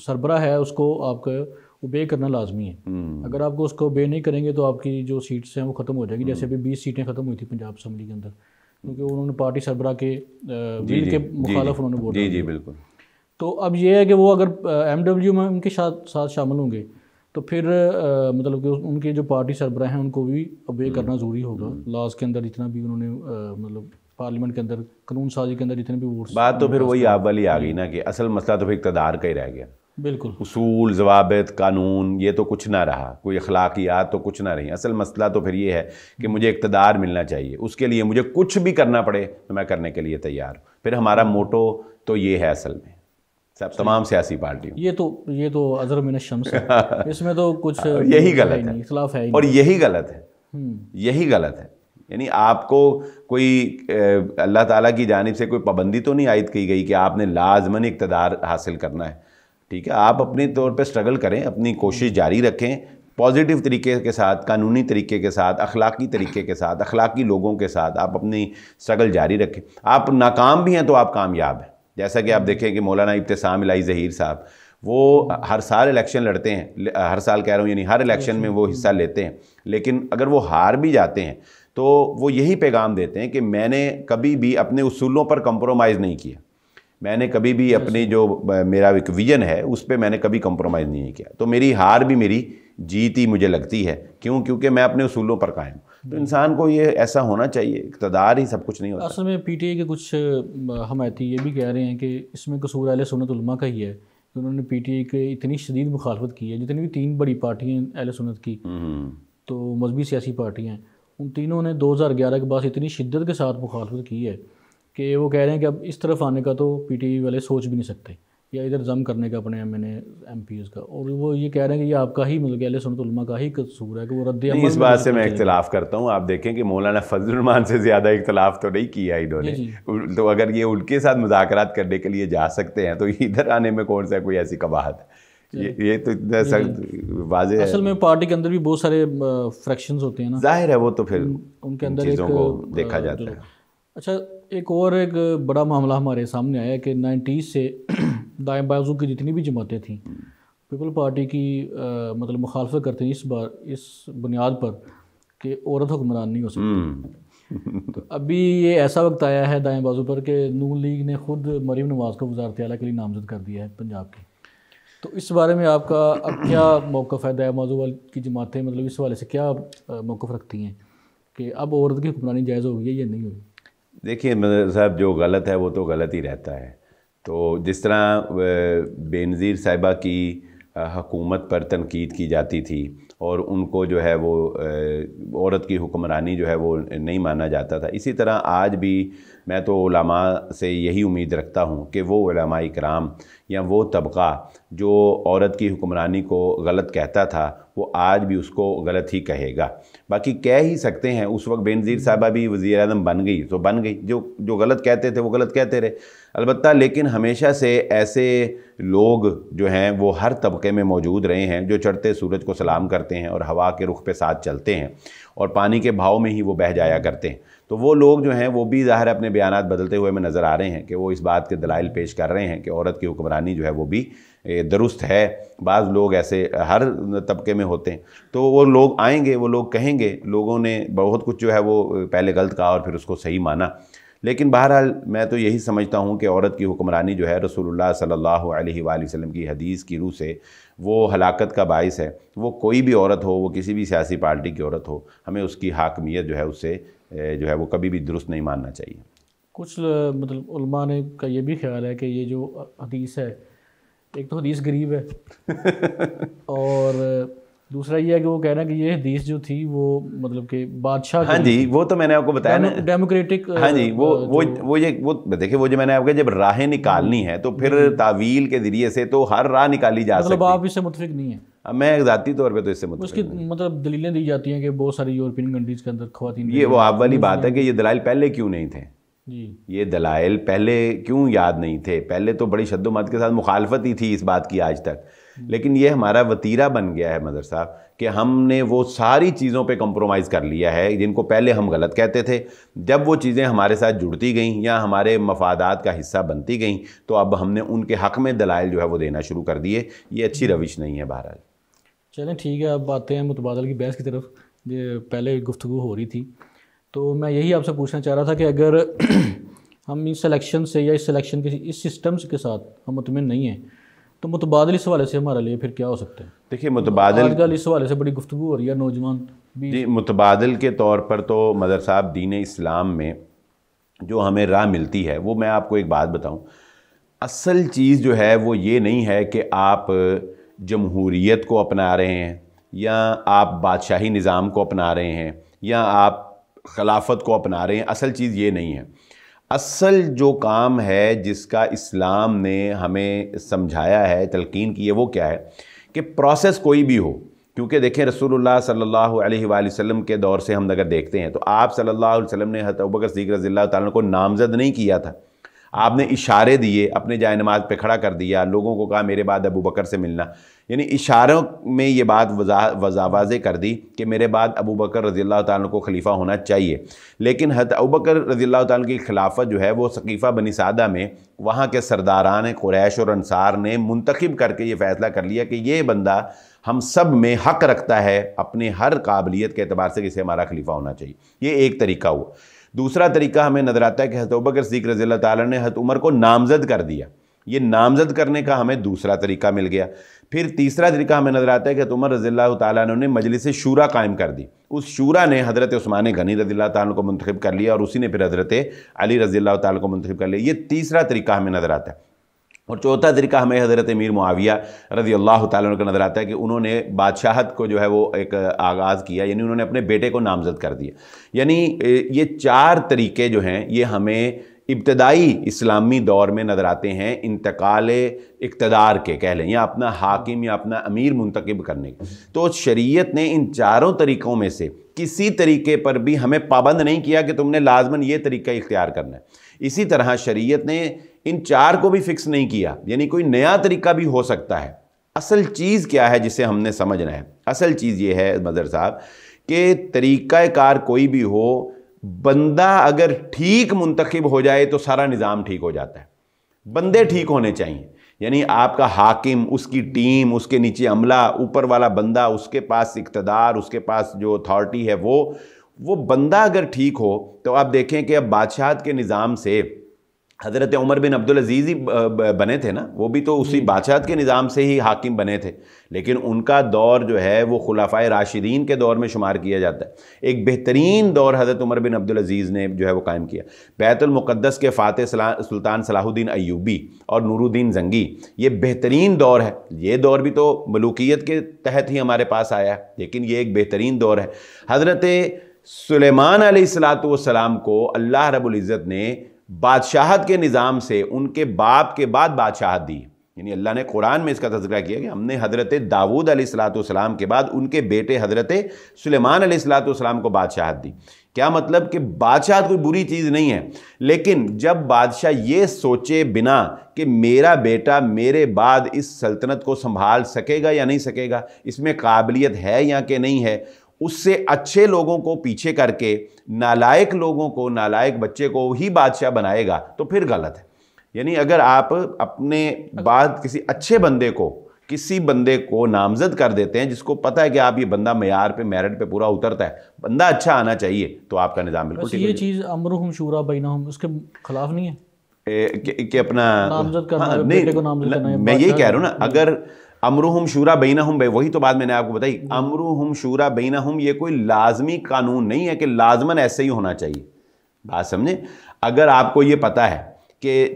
سربراہ ہے اس کو آپ کا اوبے کرنا لازمی ہے۔ اگر آپ کو اس کو اوبے نہیں کریں گے تو آپ کی جو سیٹس ہیں وہ ختم ہو جائیں گی، جیسے ابھی 20 سیٹیں ختم ہوئی تھیں پنجاب اسمبلی کے اندر، کیونکہ انہوں نے پارٹی سربراہ کے بل کے مخالف انہوں نے ووٹ جی بالکل۔ تو اب یہ ہے کہ وہ اگر MWM کے ساتھ شامل ہوں گے تو پھر مطلب کہ ان کے جو پارٹی سربراہ ہیں ان کو بھی اوبے کرنا ضروری ہوگا، لاز کے اندر جتنا بھی انہوں نے مطلب پارلیمنٹ کے اندر قانون سازی کے اندر جتنے بھی ووٹس، بات تو پھر وہی آپ والی آ گئی نا کہ اصل مسئلہ تو پھر اقتدار کا ہی رہ گیا۔ بالکل، اصول، ضوابط، قانون یہ تو کچھ نہ رہا، کوئی اخلاقیات تو کچھ نہ رہی۔ اصل مسئلہ تو پھر یہ ہے کہ مجھے اقتدار ملنا چاہیے، اس کے لیے مجھے کچھ بھی کرنا پڑے تو میں کرنے کے لیے تیار ہوں۔ پھر ہمارا موٹو تو یہ ہے اصل میں تمام سیاسی پارٹیوں، یہ تو اظہر من الشمس ہے، اس میں تو کچھ یہی غلط ہے، اختلاف ہے، اور یہی غلط ہے، یہی غلط ہے۔ یعنی آپ کو کوئی اللہ تعالیٰ کی جانب سے کوئی پابندی تو نہیں عائد کی گئی کہ آپ نے لازماً اقتدار حاصل کرنا ہے، ٹھیک ہے۔ آپ اپنے طور پہ اسٹرگل کریں، اپنی کوشش جاری رکھیں، پازیٹیو طریقے کے ساتھ، قانونی طریقے کے ساتھ، اخلاقی طریقے کے ساتھ، اخلاقی لوگوں کے ساتھ آپ اپنی اسٹرگل جاری رکھیں۔ آپ ناکام بھی ہیں تو آپ کامیاب ہیں، جیسا کہ آپ دیکھیں کہ مولانا ابتسام الہی ظہیر صاحب وہ ہر سال الیکشن لڑتے ہیں، ہر سال کہہ رہا ہوں یعنی ہر الیکشن میں وہ حصہ لیتے ہیں، لیکن اگر وہ ہار بھی جاتے ہیں تو وہ یہی پیغام دیتے ہیں کہ میں نے کبھی بھی اپنے اصولوں پر کمپرومائز نہیں کیا، میں نے کبھی بھی اپنی جو میرا ایک ویژن ہے اس پہ میں نے کبھی کمپرومائز نہیں کیا، تو میری ہار بھی میری جیت ہی مجھے لگتی ہے، کیونکہ میں اپنے اصولوں پر قائم ہوں۔ تو انسان کو یہ ایسا ہونا چاہیے، اقتدار ہی سب کچھ نہیں ہوتا۔ اصل میں پی ٹی آئی کے کچھ حمایتی یہ بھی کہہ رہے ہیں کہ اس میں قصور اہل سنت علماء کا ہی ہے کہ انہوں نے پی ٹی آئی کے اتنی شدید مخالفت کی ہے، جتنی بھی 3 بڑی پارٹیاں ہیں اہل سنت کی، تو مذہبی سیاسی پارٹیاں ہیں، ان تینوں نے 2011 کے بعد اتنی شدت کے ساتھ مخالفت کی ہے کہ وہ کہہ رہے ہیں کہ اب اس طرف آنے کا تو پی ٹی آئی والے سوچ بھی نہیں سکتے، یا ادھر ضم کرنے کا اپنے ایم پیز کا، اور وہ یہ کہہ رہے ہیں کہ یہ آپ کا ہی مطلب کہ اہل سنت علماء کا ہی قصور ہے کہ وہ رد عمل نہیں، اس بات سے میں اختلاف کرتا ہوں. آپ دیکھیں کہ مولانا فضل الرحمان سے زیادہ اختلاف تو نہیں کیا انہوں نے، تو اگر یہ ان کے ساتھ مذاکرات کرنے کے لیے جا سکتے ہیں تو ادھر آنے میں کون سا کوئی ایسی قباحت ہے؟ یہ تو واضح ہے. اصل میں پارٹی کے اندر بھی بہت سارے فریکشنز ہوتے ہیں نا، ظاہر ہے وہ تو پھر ان کے اندر چیزوں کو دیکھا جاتا ہے. اچھا، ایک بڑا معاملہ ہمارے سامنے آیا کہ 90s سے دائیں بازو کی جتنی بھی جماعتیں تھیں پیپل پارٹی کی مطلب مخالفت کرتے ہیں اس بنیاد پر کہ عورت حکمران نہیں ہو سکتی. تو ابھی یہ ایسا وقت آیا ہے دائیں بازو پر کہ نون لیگ نے خود مریم نواز کو وزارت اعلیٰ کے لیے نامزد کر دیا ہے پنجاب کی. تو اس بارے میں آپ کا اب کیا موقف ہے؟ دائیں بازو کی جماعتیں مطلب اس حوالے سے کیا موقف رکھتی ہیں کہ اب عورت کی حکمرانی جائز ہوگی یا نہیں ہوگی؟ دیکھیے مدر صاحب، جو غلط ہے وہ تو غلط ہی رہتا ہے. تو جس طرح بینظیر صاحبہ کی حکومت پر تنقید کی جاتی تھی اور ان کو جو ہے وہ عورت کی حکمرانی جو ہے وہ نہیں مانا جاتا تھا، اسی طرح آج بھی میں تو علماء سے یہی امید رکھتا ہوں کہ وہ علماء کرام یا وہ طبقہ جو عورت کی حکمرانی کو غلط کہتا تھا وہ آج بھی اس کو غلط ہی کہے گا. باقی کہہ ہی سکتے ہیں، اس وقت بینظیر صاحبہ بھی وزیر اعظم بن گئی تو بن گئی، جو غلط کہتے تھے وہ غلط کہتے رہے. البتہ لیکن ہمیشہ سے ایسے لوگ جو ہیں وہ ہر طبقے میں موجود رہے ہیں جو چڑھتے سورج کو سلام کرتے ہیں اور ہوا کے رخ پہ ساتھ چلتے ہیں اور پانی کے بہاؤ میں ہی وہ بہہ جایا کرتے ہیں. تو وہ لوگ جو ہیں وہ بھی ظاہر اپنے بیانات بدلتے ہوئے میں نظر آ رہے ہیں کہ وہ اس بات کے دلائل پیش کر رہے ہیں کہ عورت کی حکمرانی جو ہے وہ بھی درست ہے. بعض لوگ ایسے ہر طبقے میں ہوتے ہیں، تو وہ لوگ آئیں گے، وہ لوگ کہیں گے لوگوں نے بہت کچھ جو ہے وہ پہلے غلط کہا اور پھر اس کو صحیح مانا. لیکن بہرحال میں تو یہی سمجھتا ہوں کہ عورت کی حکمرانی جو ہے رسول اللہ صلی اللہ علیہ وآلہ وسلم کی حدیث کی روح سے وہ ہلاکت کا باعث ہے. وہ کوئی بھی عورت ہو، وہ کسی بھی سیاسی پارٹی کی عورت ہو، ہمیں اس کی حاکمیت جو ہے اس سے جو ہے وہ کبھی بھی درست نہیں ماننا چاہیے. کچھ مطلب علماء نے کا یہ بھی خیال ہے کہ یہ جو حدیث ہے، ایک تو حدیث غریب ہے اور دوسرا یہ ہے کہ وہ کہہ رہے ہیں کہ یہ حدیث جو تھی وہ مطلب کہ بادشاہ، ہاں جی وہ تو میں نے آپ کو بتایا نا ڈیموکریٹک، ہاں جی وہ دیکھیں وہ جو میں نے آپ کو جب راہیں نکالنی ہے تو پھر تعویل کے ذریعے سے تو ہر راہ نکالی جا سکتی ہے. مطلب آپ اس سے متفق نہیں ہیں؟ میں ذاتی طور پہ تو اس سے متفق اس کی مطلب دلیلیں دی جاتی ہیں کہ بہت ساری یورپین کنٹریز کے اندر خواتین، یہ وہ آپ والی بات ہے کہ یہ دلائل پہلے کیوں نہیں تھے. جی یہ دلائل پہلے کیوں یاد نہیں تھے؟ پہلے تو بڑی شد و مت کے ساتھ مخالفت ہی تھی اس بات کی آج تک، لیکن یہ ہمارا وتیرہ بن گیا ہے مدر صاحب کہ ہم نے وہ ساری چیزوں پہ کمپرومائز کر لیا ہے جن کو پہلے ہم غلط کہتے تھے. جب وہ چیزیں ہمارے ساتھ جڑتی گئیں یا ہمارے مفادات کا حصہ بنتی گئیں تو اب ہم نے ان کے حق میں دلائل جو ہے وہ دینا شروع کر دیے. یہ اچھی روش نہیں ہے. بہرحال چلیں ٹھیک ہے، اب آتے ہیں متبادل کی بحث کی طرف. جو پہلے گفتگو ہو رہی تھی تو میں یہی آپ سے پوچھنا چاہ رہا تھا کہ اگر ہم اس الیکشن سے یا اس الیکشن کے اس سسٹمز کے ساتھ ہم مطمئن نہیں ہیں تو متبادل اس حوالے سے ہمارے لیے پھر کیا ہو سکتا ہے؟ دیکھیے متبادل آج کل اس حوالے سے بڑی گفتگو ہو رہی ہے، نوجوان بھی. جی متبادل کے طور پر تو مدر صاحب دین اسلام میں جو ہمیں راہ ملتی ہے وہ میں آپ کو ایک بات بتاؤں، اصل چیز جو ہے وہ یہ نہیں ہے کہ آپ جمہوریت کو اپنا رہے ہیں یا آپ بادشاہی نظام کو اپنا رہے ہیں یا آپ خلافت کو اپنا رہے ہیں. اصل چیز یہ نہیں ہے. اصل جو کام ہے جس کا اسلام نے ہمیں سمجھایا ہے، تلقین کی ہے، وہ کیا ہے کہ پروسیس کوئی بھی ہو. کیونکہ دیکھیں رسول اللہ صلی اللہ علیہ وآلہ وسلم کے دور سے ہم اگر دیکھتے ہیں تو آپ صلی اللہ علیہ وسلم نے حضرت ابوبکر صدیق رضی اللہ تعالیٰ کو نامزد نہیں کیا تھا. آپ نے اشارے دیے، اپنے جائے نماز پہ کھڑا کر دیا، لوگوں کو کہا میرے بعد ابوبکر سے ملنا. یعنی اشاروں میں یہ بات واضح کر دی کہ میرے بعد ابوبکر رضی اللہ تعالیٰ کو خلیفہ ہونا چاہیے. لیکن حضرت ابوبکر رضی اللہ تعالیٰ کی خلافت جو ہے وہ ثقیفہ بنی سعدہ میں وہاں کے سرداران قریش اور انصار نے منتخب کر کے یہ فیصلہ کر لیا کہ یہ بندہ ہم سب میں حق رکھتا ہے اپنے ہر قابلیت کے اعتبار سے کسی ہمارا خلیفہ ہونا چاہیے. یہ ایک طریقہ ہوا. دوسرا طریقہ ہمیں نظر آتا ہے کہ حضرت ابوبکر صدیق رضی اللہ تعالیٰ نے حضرت عمر کو نامزد کر دیا. یہ نامزد کرنے کا ہمیں دوسرا طریقہ مل گیا. پھر تیسرا طریقہ ہمیں نظر آتا ہے کہ حضرت عمر رضی اللہ تعالیٰ نے مجلس شورا قائم کر دی. اس شورا نے حضرت عثمان غنی رضی اللہ تعالیٰ کو منتخب کر لیا اور اسی نے پھر حضرت علی رضی اللہ تعالیٰ کو منتخب کر لیا. یہ تیسرا طریقہ ہمیں نظر آتا ہے. اور چوتھا طریقہ ہمیں حضرت امیر معاویہ رضی اللہ تعالیٰ عنہ کا نظر آتا ہے کہ انہوں نے بادشاہت کو جو ہے وہ ایک آغاز کیا، یعنی انہوں نے اپنے بیٹے کو نامزد کر دیا. یعنی یہ چار طریقے جو ہیں یہ ہمیں ابتدائی اسلامی دور میں نظر آتے ہیں انتقال اقتدار کے کہہ لیں، یا اپنا حاکم یا اپنا امیر منتخب کرنے کے۔ تو شریعت نے ان چاروں طریقوں میں سے کسی طریقے پر بھی ہمیں پابند نہیں کیا کہ تم نے لازماً یہ طریقہ اختیار کرنا ہے۔ اسی طرح شریعت نے ان چار کو بھی فکس نہیں کیا، یعنی کوئی نیا طریقہ بھی ہو سکتا ہے۔ اصل چیز کیا ہے جسے ہم نے سمجھنا ہے؟ اصل چیز یہ ہے مظہر صاحب کہ طریقہ کار کوئی بھی ہو، بندہ اگر ٹھیک منتخب ہو جائے تو سارا نظام ٹھیک ہو جاتا ہے۔ بندے ٹھیک ہونے چاہیے، یعنی آپ کا حاکم، اس کی ٹیم، اس کے نیچے عملہ، اوپر والا بندہ، اس کے پاس اقتدار، اس کے پاس جو اتھارٹی ہے وہ بندہ اگر ٹھیک ہو تو آپ دیکھیں کہ اب بادشاہت کے نظام سے حضرت عمر بن عبدالعزیز ہی بنے تھے نا، وہ بھی تو اسی بادشاہت کے نظام سے ہی حاکم بنے تھے، لیکن ان کا دور جو ہے وہ خلفائے راشدین کے دور میں شمار کیا جاتا ہے۔ ایک بہترین دور حضرت عمر بن عبدالعزیز نے جو ہے وہ قائم کیا۔ بیت المقدس کے فاتح سلطان صلاح الدین ایوبی اور نور الدین زنگی، یہ بہترین دور ہے۔ یہ دور بھی تو ملوکیت کے تحت ہی ہمارے پاس آیا ہے، لیکن یہ ایک بہترین دور ہے۔ حضرت سلیمان علیہ السلام کو اللہ رب العزت نے بادشاہت کے نظام سے ان کے باپ کے بعد بادشاہت دی، یعنی اللہ نے قرآن میں اس کا تذکرہ کیا کہ ہم نے حضرت داؤد علیہ السلام کے بعد ان کے بیٹے حضرت سلیمان علیہ السلام کو بادشاہت دی۔ کیا مطلب کہ بادشاہت کوئی بری چیز نہیں ہے، لیکن جب بادشاہ یہ سوچے بنا کہ میرا بیٹا میرے بعد اس سلطنت کو سنبھال سکے گا یا نہیں سکے گا، اس میں قابلیت ہے یا کہ نہیں ہے، اس سے اچھے لوگوں کو پیچھے کر کے نالائق لوگوں کو، نالائق بچے کو ہی بادشاہ بنائے گا تو پھر غلط ہے۔ یعنی اگر آپ اپنے بعد کسی بندے کو نامزد کر دیتے ہیں جس کو پتہ ہے کہ آپ یہ بندہ معیار پہ، میرٹ پہ پورا اترتا ہے، بندہ اچھا آنا چاہیے، تو آپ کا نظام بالکل ٹھیک ہے۔ یہ چیز امرہم شورا بینہم اس کے خلاف نہیں ہے کہ اپنا نامزد کرنا، بیٹے کو نامزد کرنا ہے؟ میں یہی کہہ رہا ہوں نا، اگر امرہم شورا بینہم، وہی تو بات میں نے آپ کو بتائی، امرہم شورا بینہم یہ کوئی لازمی قانون نہیں ہے کہ لازماً ایسے ہی ہونا چاہیے۔ بات سمجھیں؟ اگر آپ کو یہ پتہ ہے کہ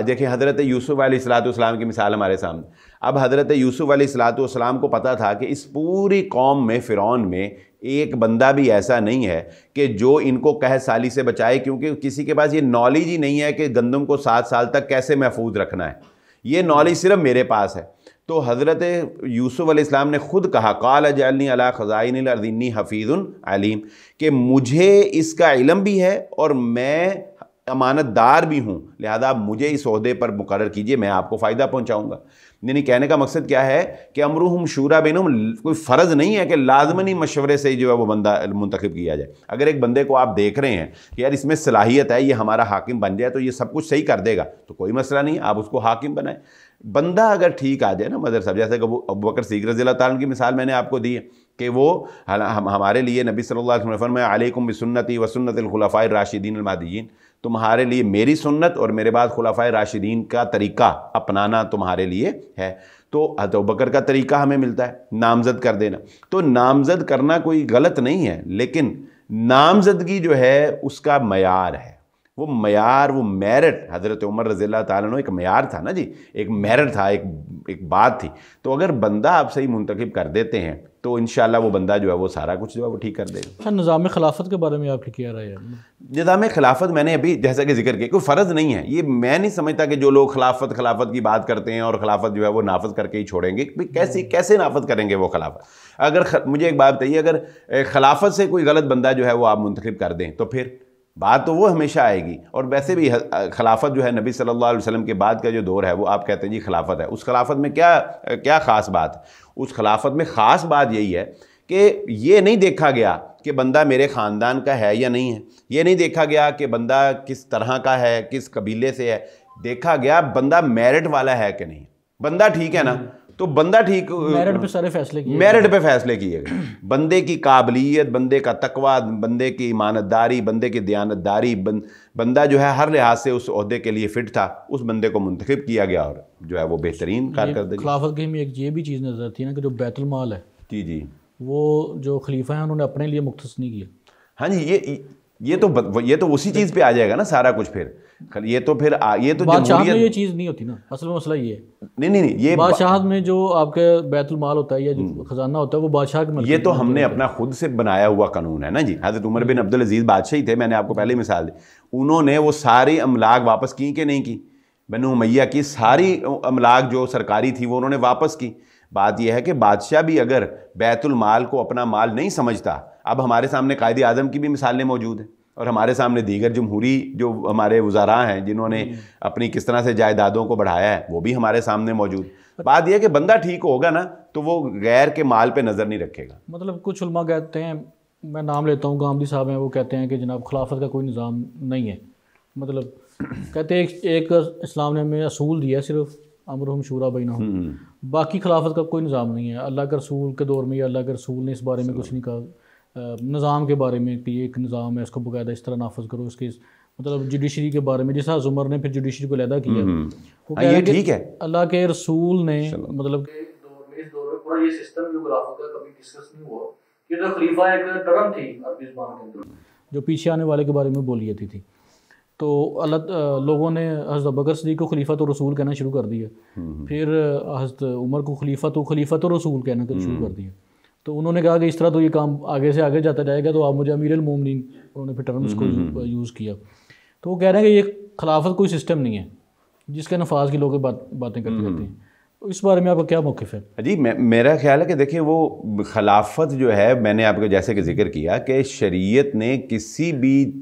دیکھیں حضرت یوسف علیہ السلام کی مثال ہمارے سامنے، اب حضرت یوسف علیہ السلام کو پتہ تھا کہ اس پوری قوم میں، فرعون میں، ایک بندہ بھی ایسا نہیں ہے کہ جو ان کو قحط سالی سے بچائے، کیونکہ کسی کے پاس یہ نالج ہی نہیں ہے کہ گندم کو 7 سال تک کیسے محفوظ رکھنا ہے، یہ نالج صرف میرے پاس ہے۔ تو حضرت یوسف علیہ السلام نے خود کہا قال اجعلنی علی خزائن الارض انی حفیظ علیم، کہ مجھے اس کا علم بھی ہے اور میں امانت دار بھی ہوں، لہذا مجھے اس عہدے پر مقرر کیجئے، میں آپ کو فائدہ پہنچاؤں گا۔ یعنی کہنے کا مقصد کیا ہے کہ امرہم شورا بینہم کوئی فرض نہیں ہے کہ لازماً مشورے سے جو ہے وہ بندہ منتخب کیا جائے۔ اگر ایک بندے کو آپ دیکھ رہے ہیں کہ یار اس میں صلاحیت ہے، یہ ہمارا حاکم بن جائے تو یہ سب کچھ صحیح کر دے گا، تو کوئی مسئلہ نہیں، آپ اس کو حاکم بنائیں۔ بندہ اگر ٹھیک آ جائے نا مظہر صاحب، جیسے کہ ابوبکر صدیق رضی اللہ تعالیٰ کی مثال میں نے آپ کو دی ہے کہ وہ ہمارے لیے نبی صلی اللہ علیہ وسلم نے فرمایا علیکم بسنتی وسنت الخلفاء الراشدین المہدیین، تمہارے لیے میری سنت اور میرے بعد خلفائے راشدین کا طریقہ اپنانا تمہارے لیے ہے۔ تو حضرت ابوبکر کا طریقہ ہمیں ملتا ہے نامزد کر دینا، تو نامزد کرنا کوئی غلط نہیں ہے، لیکن نامزدگی جو ہے اس کا معیار ہے، وہ معیار، وہ میرٹ، حضرت عمر رضی اللہ تعالیٰ عنہ ایک معیار تھا نا جی، ایک میرٹ تھا، ایک بات تھی۔ تو اگر بندہ آپ صحیح منتخب کر دیتے ہیں تو انشاءاللہ وہ بندہ جو ہے وہ سارا کچھ جو ہے وہ ٹھیک کر دے گا۔ اچھا، نظام خلافت کے بارے میں آپ کی کیا رائے ہے؟ نظام خلافت میں نے ابھی جیسا کہ ذکر کیا، کوئی فرض نہیں ہے، یہ میں نہیں سمجھتا کہ جو لوگ خلافت کی بات کرتے ہیں اور خلافت جو ہے وہ نافذ کر کے ہی چھوڑیں گے، کیسے نافذ کریں گے وہ خلافت؟ اگر مجھے ایک بات بتائیے، اگر خلافت سے کوئی غلط بندہ جو ہے وہ آپ منتخب کر دیں تو پھر بات تو وہ ہمیشہ آئے گی۔ اور ویسے بھی خلافت جو ہے نبی صلی اللہ علیہ وسلم کے بعد کا جو دور ہے وہ آپ کہتے ہیں جی خلافت ہے، اس خلافت میں کیا خاص بات ہے؟ اس خلافت میں خاص بات یہی ہے کہ یہ نہیں دیکھا گیا کہ بندہ میرے خاندان کا ہے یا نہیں ہے، یہ نہیں دیکھا گیا کہ بندہ کس طرح کا ہے، کس قبیلے سے ہے، دیکھا گیا بندہ میرٹ والا ہے کہ نہیں۔ بندہ ٹھیک ہے نا تو بندہ ٹھیک، میرٹ پہ سارے فیصلے کیے، میرٹ پہ فیصلے کیے گئے، بندے کی قابلیت، بندے کا تقویٰ، بندے کی امانت داری، بندے کی دیانت داری، بندہ جو ہے ہر لحاظ سے اس عہدے کے لیے فٹ تھا، اس بندے کو منتخب کیا گیا اور جو ہے وہ بہترین کارکردگی۔ خلافت کی ہمیں ایک یہ بھی چیز نظر آتی ہے نا کہ جو بیت المال ہے جی وہ جو خلیفہ ہیں انہوں نے اپنے لیے مختص نہیں کیا۔ ہاں جی، یہ تو اسی چیز پہ آ جائے گا نا سارا کچھ. پھر یہ تو بادشاہت میں یہ چیز نہیں ہوتی نا. اصل میں مسئلہ یہ ہے نہیں یہ بادشاہت میں جو آپ کے بیت المال ہوتا ہے یا جو خزانہ ہوتا ہے وہ بادشاہ کے یہ تو ہم نے اپنا خود سے بنایا ہوا قانون ہے نا جی. حضرت عمر بن عبدالعزیز بادشاہ ہی تھے, میں نے آپ کو پہلے مثال دی. انہوں نے وہ ساری املاک واپس کی کہ نہیں کی؟ بنو امیہ کی ساری املاک جو سرکاری تھی وہ انہوں نے واپس کی. بات یہ ہے کہ بادشاہ بھی اگر بیت المال کو اپنا مال نہیں سمجھتا, اب ہمارے سامنے قائد اعظم کی بھی مثالیں موجود ہیں اور ہمارے سامنے دیگر جمہوری جو ہمارے وزراء ہیں جنہوں نے اپنی کس طرح سے جائیدادوں کو بڑھایا ہے وہ بھی ہمارے سامنے موجود. بات یہ ہے کہ بندہ ٹھیک ہوگا نا تو وہ غیر کے مال پہ نظر نہیں رکھے گا. مطلب کچھ علماء کہتے ہیں, میں نام لیتا ہوں, گامدی صاحب ہیں, وہ کہتے ہیں کہ جناب خلافت کا کوئی نظام نہیں ہے. مطلب کہتے ہیں ایک اسلام نے ہمیں اصول دیا ہے صرف امرہم شورا بینہم, باقی خلافت کا کوئی نظام نہیں ہے. اللہ کے رسول کے دور میں یا اللہ کے رسول نے اس بارے میں کچھ نہیں کہا نظام کے بارے میں کہ یہ ایک نظام ہے, اس کو باقاعدہ اس طرح نافذ کرو. اس کے مطلب جوڈیشری کے بارے میں جیسا عمر نے پھر جوڈیشری کو علیحدہ کیا, وہ کہہ رہے ہیں ٹھیک ہے اللہ کے رسول نے مطلب اس دور میں پورا یہ سسٹم جو خلافت کا کبھی ڈسکس نہیں ہوا. یہ تو خلیفہ ایک ٹرم تھی عربی زبان کے اندر جو پیچھے آنے والے کے بارے میں بولی جاتی تھی. تو لوگوں نے حضرت بکر صدیق کو خلیفہ تو رسول کہنا شروع کر دیا, پھر حضرت عمر کو خلیفہ تو رسول کہنا شروع کر دیا. تو انہوں نے کہا کہ اس طرح تو یہ کام آگے سے آگے جاتا جائے گا, تو آپ مجھے امیر المومنین, انہوں نے پھر ٹرمز کو یوز کیا. تو وہ کہہ رہے ہیں کہ یہ خلافت کوئی سسٹم نہیں ہے جس کے نفاذ کی لوگ باتیں کرتے رہتے ہیں. اس بارے میں آپ کا کیا موقف ہے؟ جی میرا خیال ہے کہ دیکھیں وہ خلافت جو ہے, میں نے آپ کو جیسے کہ ذکر کیا کہ شریعت نے کسی بھی,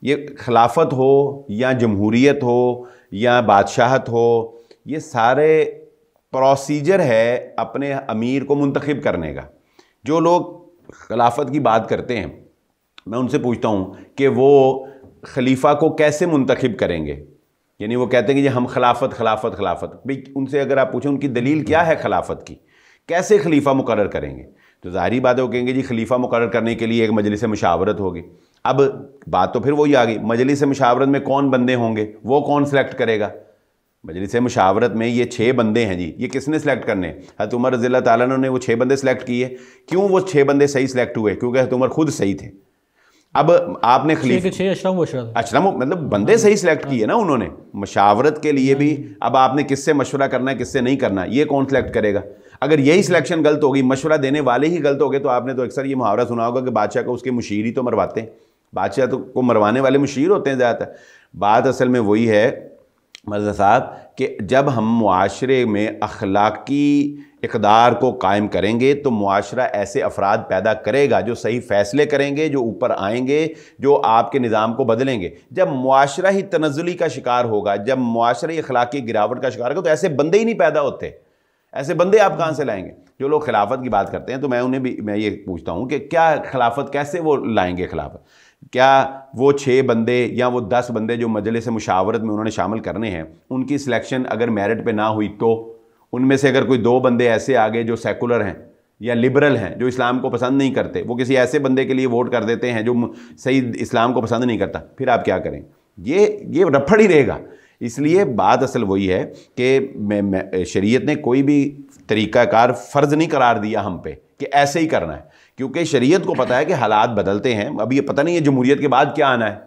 یہ خلافت ہو یا جمہوریت ہو یا بادشاہت ہو, یہ سارے پروسیجر ہے اپنے امیر کو منتخب کرنے کا. جو لوگ خلافت کی بات کرتے ہیں میں ان سے پوچھتا ہوں کہ وہ خلیفہ کو کیسے منتخب کریں گے. یعنی وہ کہتے ہیں کہ جی ہم خلافت بھئی ان سے اگر آپ پوچھیں ان کی دلیل کیا ہے خلافت کی, کیسے خلیفہ مقرر کریں گے, تو ظاہری بات ہے وہ کہیں گے جی خلیفہ مقرر کرنے کے لیے ایک مجلس مشاورت ہوگی. اب بات تو پھر وہی آ گئی, مجلس مشاورت میں کون بندے ہوں گے, وہ کون سلیکٹ کرے گا؟ مجلس مشاورت میں یہ 6 بندے ہیں جی, یہ کس نے سلیکٹ کرنے؟ حضرت عمر رضی اللہ تعالیٰ عنہ نے وہ 6 بندے سلیکٹ کیے. کیوں وہ 6 بندے صحیح سلیکٹ ہوئے؟ کیونکہ حضرت عمر خود صحیح تھے. اب آپ نے اشرم مطلب بندے صحیح سلیکٹ کیے نا انہوں نے مشاورت کے لیے بھی. اب آپ نے کس سے مشورہ کرنا ہے کس سے نہیں کرنا, یہ کون سلیکٹ کرے گا؟ اگر یہی سلیکشن غلط ہوگی, مشورہ دینے والے ہی غلط ہو گئے, تو آپ نے تو اکثر یہ محاورہ سنا ہوگا کہ بادشاہ کو اس کے مشیر ہی تو مرواتے ہیں. بادشاہ تو کو مروانے والے مشیر ہوتے ہیں زیادہ تر. بات اصل میں وہی ہے مرزا صاحب کہ جب ہم معاشرے میں اخلاقی اقدار کو قائم کریں گے تو معاشرہ ایسے افراد پیدا کرے گا جو صحیح فیصلے کریں گے, جو اوپر آئیں گے, جو آپ کے نظام کو بدلیں گے. جب معاشرہ ہی تنزلی کا شکار ہوگا, جب معاشرہ ہی اخلاقی گراوٹ کا شکار ہوگا, تو ایسے بندے ہی نہیں پیدا ہوتے. ایسے بندے آپ کہاں سے لائیں گے؟ جو لوگ خلافت کی بات کرتے ہیں تو میں انہیں بھی میں یہ پوچھتا ہوں کہ کیا خلافت کیسے وہ لائیں گے خلافت؟ کیا وہ 6 بندے یا وہ 10 بندے جو مجلس مشاورت میں انہوں نے شامل کرنے ہیں, ان کی سلیکشن اگر میرٹ پہ نہ ہوئی تو ان میں سے اگر کوئی 2 بندے ایسے آگے جو سیکولر ہیں یا لبرل ہیں, جو اسلام کو پسند نہیں کرتے, وہ کسی ایسے بندے کے لیے ووٹ کر دیتے ہیں جو صحیح اسلام کو پسند نہیں کرتا, پھر آپ کیا کریں؟ یہ رپھڑ ہی رہے گا. اس لیے بات اصل وہی ہے کہ شریعت نے کوئی بھی طریقہ کار فرض نہیں قرار دیا ہم پہ کہ ایسے ہی کرنا ہے, کیونکہ شریعت کو پتہ ہے کہ حالات بدلتے ہیں. ابھی یہ پتہ نہیں ہے جمہوریت کے بعد کیا آنا ہے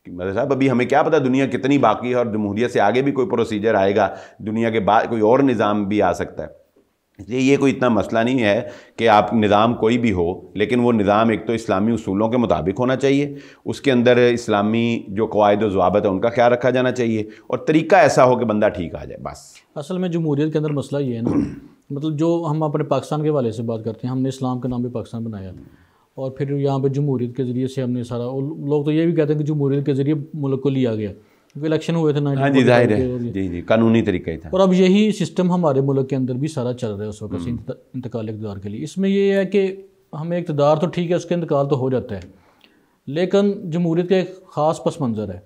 مدر صاحب, ابھی ہمیں کیا پتہ دنیا کتنی باقی ہے, اور جمہوریت سے آگے بھی کوئی پروسیجر آئے گا, دنیا کے بعد کوئی اور نظام بھی آ سکتا ہے. اس لیے یہ کوئی اتنا مسئلہ نہیں ہے کہ آپ نظام کوئی بھی ہو, لیکن وہ نظام ایک تو اسلامی اصولوں کے مطابق ہونا چاہیے, اس کے اندر اسلامی جو قواعد و ضوابط ہیں ان کا خیال رکھا جانا چاہیے, اور طریقہ ایسا ہو کہ بندہ ٹھیک آ جائے بس. اصل میں جمہوریت کے اندر مسئلہ یہ ہے نا, مطلب جو ہم اپنے پاکستان کے حوالے سے بات کرتے ہیں, ہم نے اسلام کے نام پہ پاکستان بنایا, اور پھر یہاں پہ جمہوریت کے ذریعے سے ہم نے سارا, لوگ تو یہ بھی کہتے ہیں کہ جمہوریت کے ذریعے ملک کو لیا گیا, کیونکہ الیکشن ہوئے تھے. ہاں جی ظاہر ہے, جی قانونی طریقہ ہی تھا. اور اب یہی سسٹم ہمارے ملک کے اندر بھی سارا چل رہا ہے اس وقت سے انتقال اقتدار کے لیے. اس میں یہ ہے کہ ہمیں اقتدار تو ٹھیک ہے, اس کے انتقال تو ہو جاتا ہے, لیکن جمہوریت کا ایک خاص پس منظر ہے.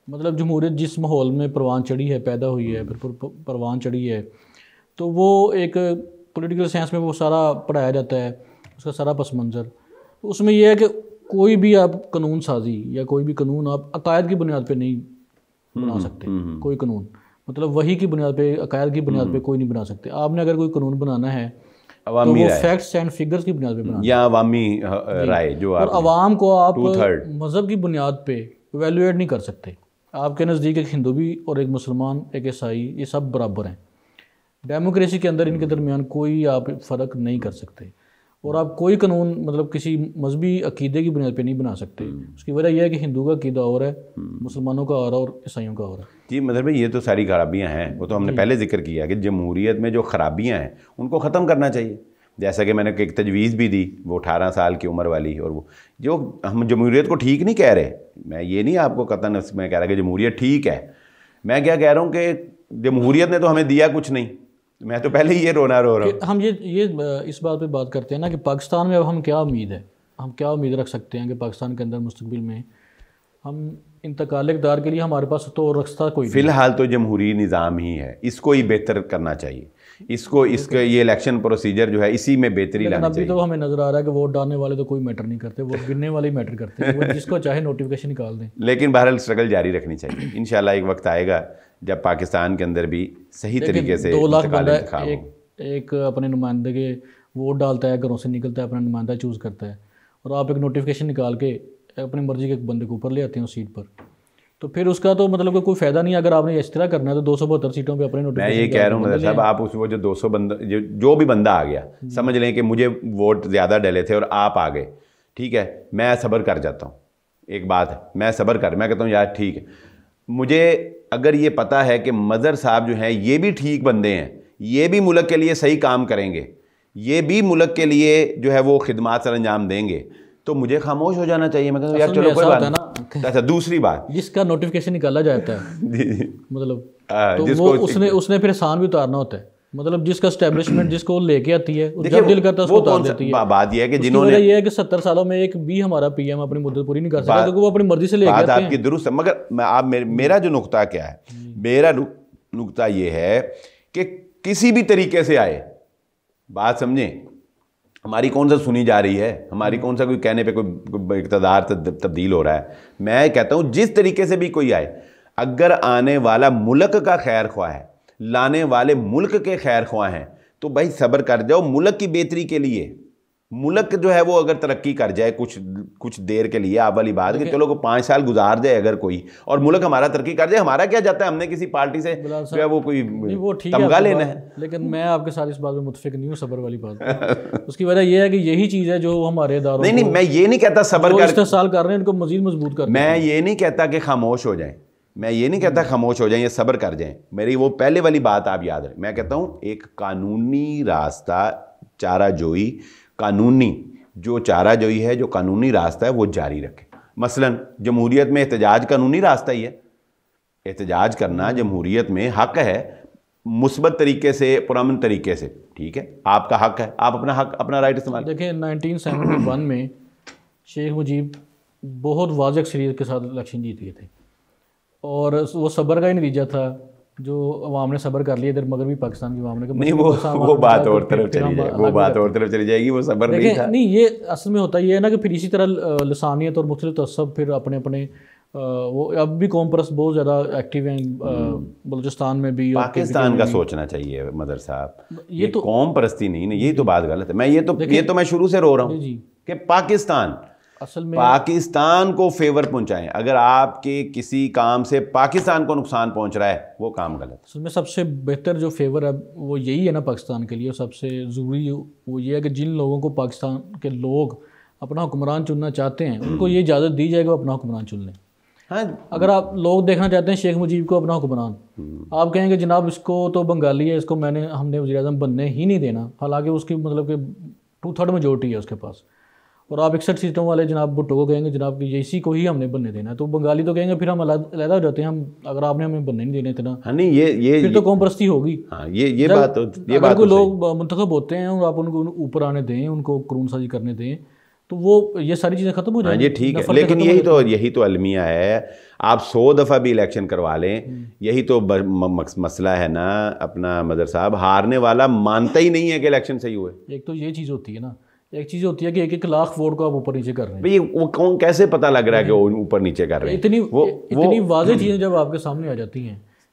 مطلب جمہوریت جس ماحول میں پروان چڑھی ہے, پیدا ہوئی ہے, پھر پروان چڑھی ہے, تو وہ ایک پولیٹیکل سائنس میں وہ سارا پڑھایا جاتا ہے, اس کا سارا پس منظر. اس میں یہ ہے کہ کوئی بھی آپ قانون سازی یا کوئی بھی قانون آپ عقائد کی بنیاد پہ نہیں بنا سکتے. کوئی قانون مطلب وہی کی بنیاد پہ, عقائد کی بنیاد پہ کوئی نہیں بنا سکتے. آپ نے اگر کوئی قانون بنانا ہے عوامی وہ رائے فیکٹس اینڈ فگرز کی بنیاد پہ بنانا یا عوامی رائے جو اور عوام کو آپ 2/3 مذہب کی بنیاد پہ ایویلویٹ نہیں کر سکتے. آپ کے نزدیک ایک ہندو بھی اور ایک مسلمان ایک عیسائی یہ سب برابر ہیں. ڈیموکریسی کے اندر ان کے درمیان کوئی آپ فرق نہیں کر سکتے اور آپ کوئی قانون مطلب کسی مذہبی عقیدے کی بنیاد پہ نہیں بنا سکتے. اس کی وجہ یہ ہے کہ ہندو کا عقیدہ اور ہے، مسلمانوں کا اور عیسائیوں کا اور ہے. جی مطلب یہ تو ساری خرابیاں ہیں، وہ تو ہم نے پہلے ذکر کیا کہ جمہوریت میں جو خرابیاں ہیں ان کو ختم کرنا چاہیے. جیسا کہ میں نے ایک تجویز بھی دی وہ 18 سال کی عمر والی، اور وہ جو ہم جمہوریت کو ٹھیک نہیں کہہ رہے، میں یہ نہیں آپ کو قطعاً میں کہہ رہا کہ جمہوریت ٹھیک ہے. میں کیا کہہ رہا ہوں کہ جمہوریت نے تو ہمیں دیا کچھ نہیں. میں تو پہلے ہی یہ رو رہا ہوں. ہم یہ اس بات پہ بات کرتے ہیں نا کہ پاکستان میں اب ہم کیا امید ہے، ہم کیا امید رکھ سکتے ہیں کہ پاکستان کے اندر مستقبل میں ہم انتقال اقتدار کے لیے ہمارے پاس تو اور رستہ کوئی فی الحال تو جمہوری نظام ہی ہے، اس کو ہی بہتر کرنا چاہیے. اس کا یہ الیکشن پروسیجر جو ہے اسی میں بہتری لانی ابھی چاہیے. تو ہمیں نظر آ رہا ہے کہ ووٹ ڈالنے والے تو کوئی میٹر نہیں کرتے، ووٹ گننے والے ہی میٹر کرتے ہیں. وہ جس کو چاہے نوٹیفیکیشن نکال دیں. لیکن بہرحال اسٹرگل جاری رکھنی چاہیے. انشاءاللہ ایک وقت آئے گا جب پاکستان کے اندر بھی صحیح طریقے سے 2 لاکھ انتقال بندہ انتخاب ہو. ایک اپنے نمائندے کے ووٹ ڈالتا ہے، گھروں سے نکلتا ہے، اپنا نمائندہ چوز کرتا ہے، اور آپ ایک نوٹیفیکیشن نکال کے اپنی مرضی کے ایک بندے کو اوپر لے آتے ہیں اس سیٹ پر. تو پھر اس کا تو مطلب کہ کوئی فائدہ نہیں. اگر آپ نے اس طرح کرنا ہے تو 272 سیٹوں پہ اپنے میں نوٹیفیکیشن. یہ کہہ رہا ہوں مطلب صاحب آپ اس وہ جو 200 بندہ جو بھی بندہ آ گیا سمجھ لیں کہ مجھے ووٹ زیادہ ڈلے تھے اور آپ آ گئے، ٹھیک ہے، میں صبر کر جاتا ہوں. ایک بات ہے، میں کہتا ہوں یار ٹھیک ہے، مجھے اگر یہ پتہ ہے کہ مظہر صاحب جو ہیں یہ بھی ٹھیک بندے ہیں، یہ بھی ملک کے لیے صحیح کام کریں گے، یہ بھی ملک کے لیے جو ہے وہ خدمات سر انجام دیں گے، تو مجھے خاموش ہو جانا چاہیے. میں کہتا ہوں یار چلو کوئی بات نہیں. اچھا دوسری بات جس کا نوٹیفیکیشن نکالا جاتا ہے مطلب تو وہ اس نے پھر احسان بھی اتارنا ہوتا ہے. مطلب جس کا اسٹیبلشمنٹ جس کو لے کے آتی ہے جب دل کرتا ہے اس کو اتار دیتی ہے. بات یہ ہے کہ جنہوں نے یہ ہے کہ 70 سالوں میں ایک بھی ہمارا پی ایم اپنی مدت پوری نہیں کر سکتا کیونکہ وہ اپنی مرضی سے لے کے آتے ہیں. بات آپ کی درست ہے، مگر میرا جو نقطہ کیا ہے، میرا نقطہ یہ ہے کہ کسی بھی طریقے سے آئے، بات سمجھیں، ہماری کون سا سنی جا رہی ہے، ہماری کون سا کوئی کہنے پہ کوئی اقتدار تبدیل ہو رہا ہے. میں کہتا ہوں جس طریقے سے بھی کوئی آئے، اگر آنے والا ملک کا خیر خواہ ہے، لانے والے ملک کے خیر خواہ ہیں، تو بھائی صبر کر جاؤ. ملک کی بہتری کے لیے، ملک جو ہے وہ اگر ترقی کر جائے کچھ دیر کے لیے، آپ والی بات کہ چلو 5 سال گزار جائے اگر کوئی، اور ملک ہمارا ترقی کر جائے، ہمارا کیا جاتا ہے، ہم نے کسی پارٹی سے جو ہے وہ کوئی تمغہ لینا ہے. لیکن میں آپ کے ساتھ اس بات میں متفق نہیں ہوں صبر والی بات. اس کی وجہ یہ ہے کہ یہی چیز ہے جو ہمارے اداروں نہیں میں یہ نہیں کہتا صبر کر استحصال کر رہے ہیں ان کو مزید مضبوط کر. میں یہ نہیں کہتا کہ خاموش ہو جائیں، میں یہ نہیں کہتا خاموش ہو جائیں یا صبر کر جائیں. میری وہ پہلے والی بات آپ یاد رکھیں. میں کہتا ہوں ایک قانونی راستہ چارہ جوئی، قانونی جو چارہ جوئی ہے، جو قانونی راستہ ہے وہ جاری رکھیں. مثلا جمہوریت میں احتجاج قانونی راستہ ہی ہے، احتجاج کرنا جمہوریت میں حق ہے، مثبت طریقے سے، پرامن طریقے سے، ٹھیک ہے، آپ کا حق ہے، آپ اپنا حق، اپنا رائٹ استعمال. دیکھیں 1971 میں شیخ مجیب بہت واضح اکثریت کے ساتھ الیکشن جیت گئے تھے، اور وہ صبر کا ہی نتیجہ تھا جو عوام نے صبر کر لیا. ادھر مغربی پاکستان کی عوام نے نہیں وہ بات اور طرف چلی جائے، وہ بات اور طرف چلی جائے گی، وہ صبر نہیں تھا. نہیں یہ اصل میں ہوتا یہ ہے نا کہ پھر اسی طرح لسانیت اور مختلف تعصب پھر اپنے وہ اب بھی قوم پرست بہت زیادہ ایکٹیو ہیں بلوچستان میں بھی. پاکستان کا سوچنا چاہیے مظہر صاحب، یہ تو قوم پرستی نہیں ہے، یہی تو بات غلط ہے. میں یہ تو میں شروع سے رو رہا ہوں کہ پاکستان اصل میں پاکستان کو فیور پہنچائیں. اگر آپ کے کسی کام سے پاکستان کو نقصان پہنچ رہا ہے وہ کام غلط. اصل میں سب سے بہتر جو فیور ہے وہ یہی ہے نا پاکستان کے لیے، سب سے ضروری وہ یہ ہے کہ جن لوگوں کو پاکستان کے لوگ اپنا حکمران چننا چاہتے ہیں ان کو یہ اجازت دی جائے کہ وہ اپنا حکمران چن لیں. ہاں اگر آپ لوگ دیکھنا چاہتے ہیں شیخ مجیب کو اپنا حکمران، آپ کہیں گے جناب اس کو تو بنگالی ہے، اس کو ہم نے وزیر اعظم بننے ہی نہیں دینا، حالانکہ اس کی مطلب کہ 2/3 میجورٹی ہے اس کے پاس. اور آپ 61 سیٹوں والے جناب بھٹو کو کہیں گے جناب کہ اسی کو ہی ہم نے بننے دینا ہے، تو بنگالی تو کہیں گے پھر ہم علیحدہ ہو جاتے ہیں، اگر آپ نے ہمیں بننے نہیں دینا اتنا. ہاں نہیں یہ پھر تو قوم پرستی ہوگی. ہاں یہ بات اگر کوئی لوگ منتخب ہوتے ہیں اور آپ ان کو اوپر آنے دیں، ان کو قانون سازی کرنے دیں، تو وہ یہ ساری چیزیں ختم ہو جائیں. یہ ٹھیک ہے، لیکن یہی تو المیہ ہے. آپ 100 دفعہ بھی الیکشن کروا لیں، یہی تو مسئلہ ہے نا اپنا مظہر صاحب. ہارنے والا مانتا ہی نہیں ہے کہ الیکشن صحیح ہوئے. ایک تو یہ چیز ہوتی ہے نا، ایک چیز ہوتی ہے کہ 1 لاکھ ووٹ کو آپ اوپر نیچے کر رہے ہیں. بھئی وہ کون کیسے پتہ لگ رہا ہے کہ وہ اوپر نیچے کر رہے ہیں؟ اتنی واضح چیزیں جب آپ کے سامنے آ جاتی ہیں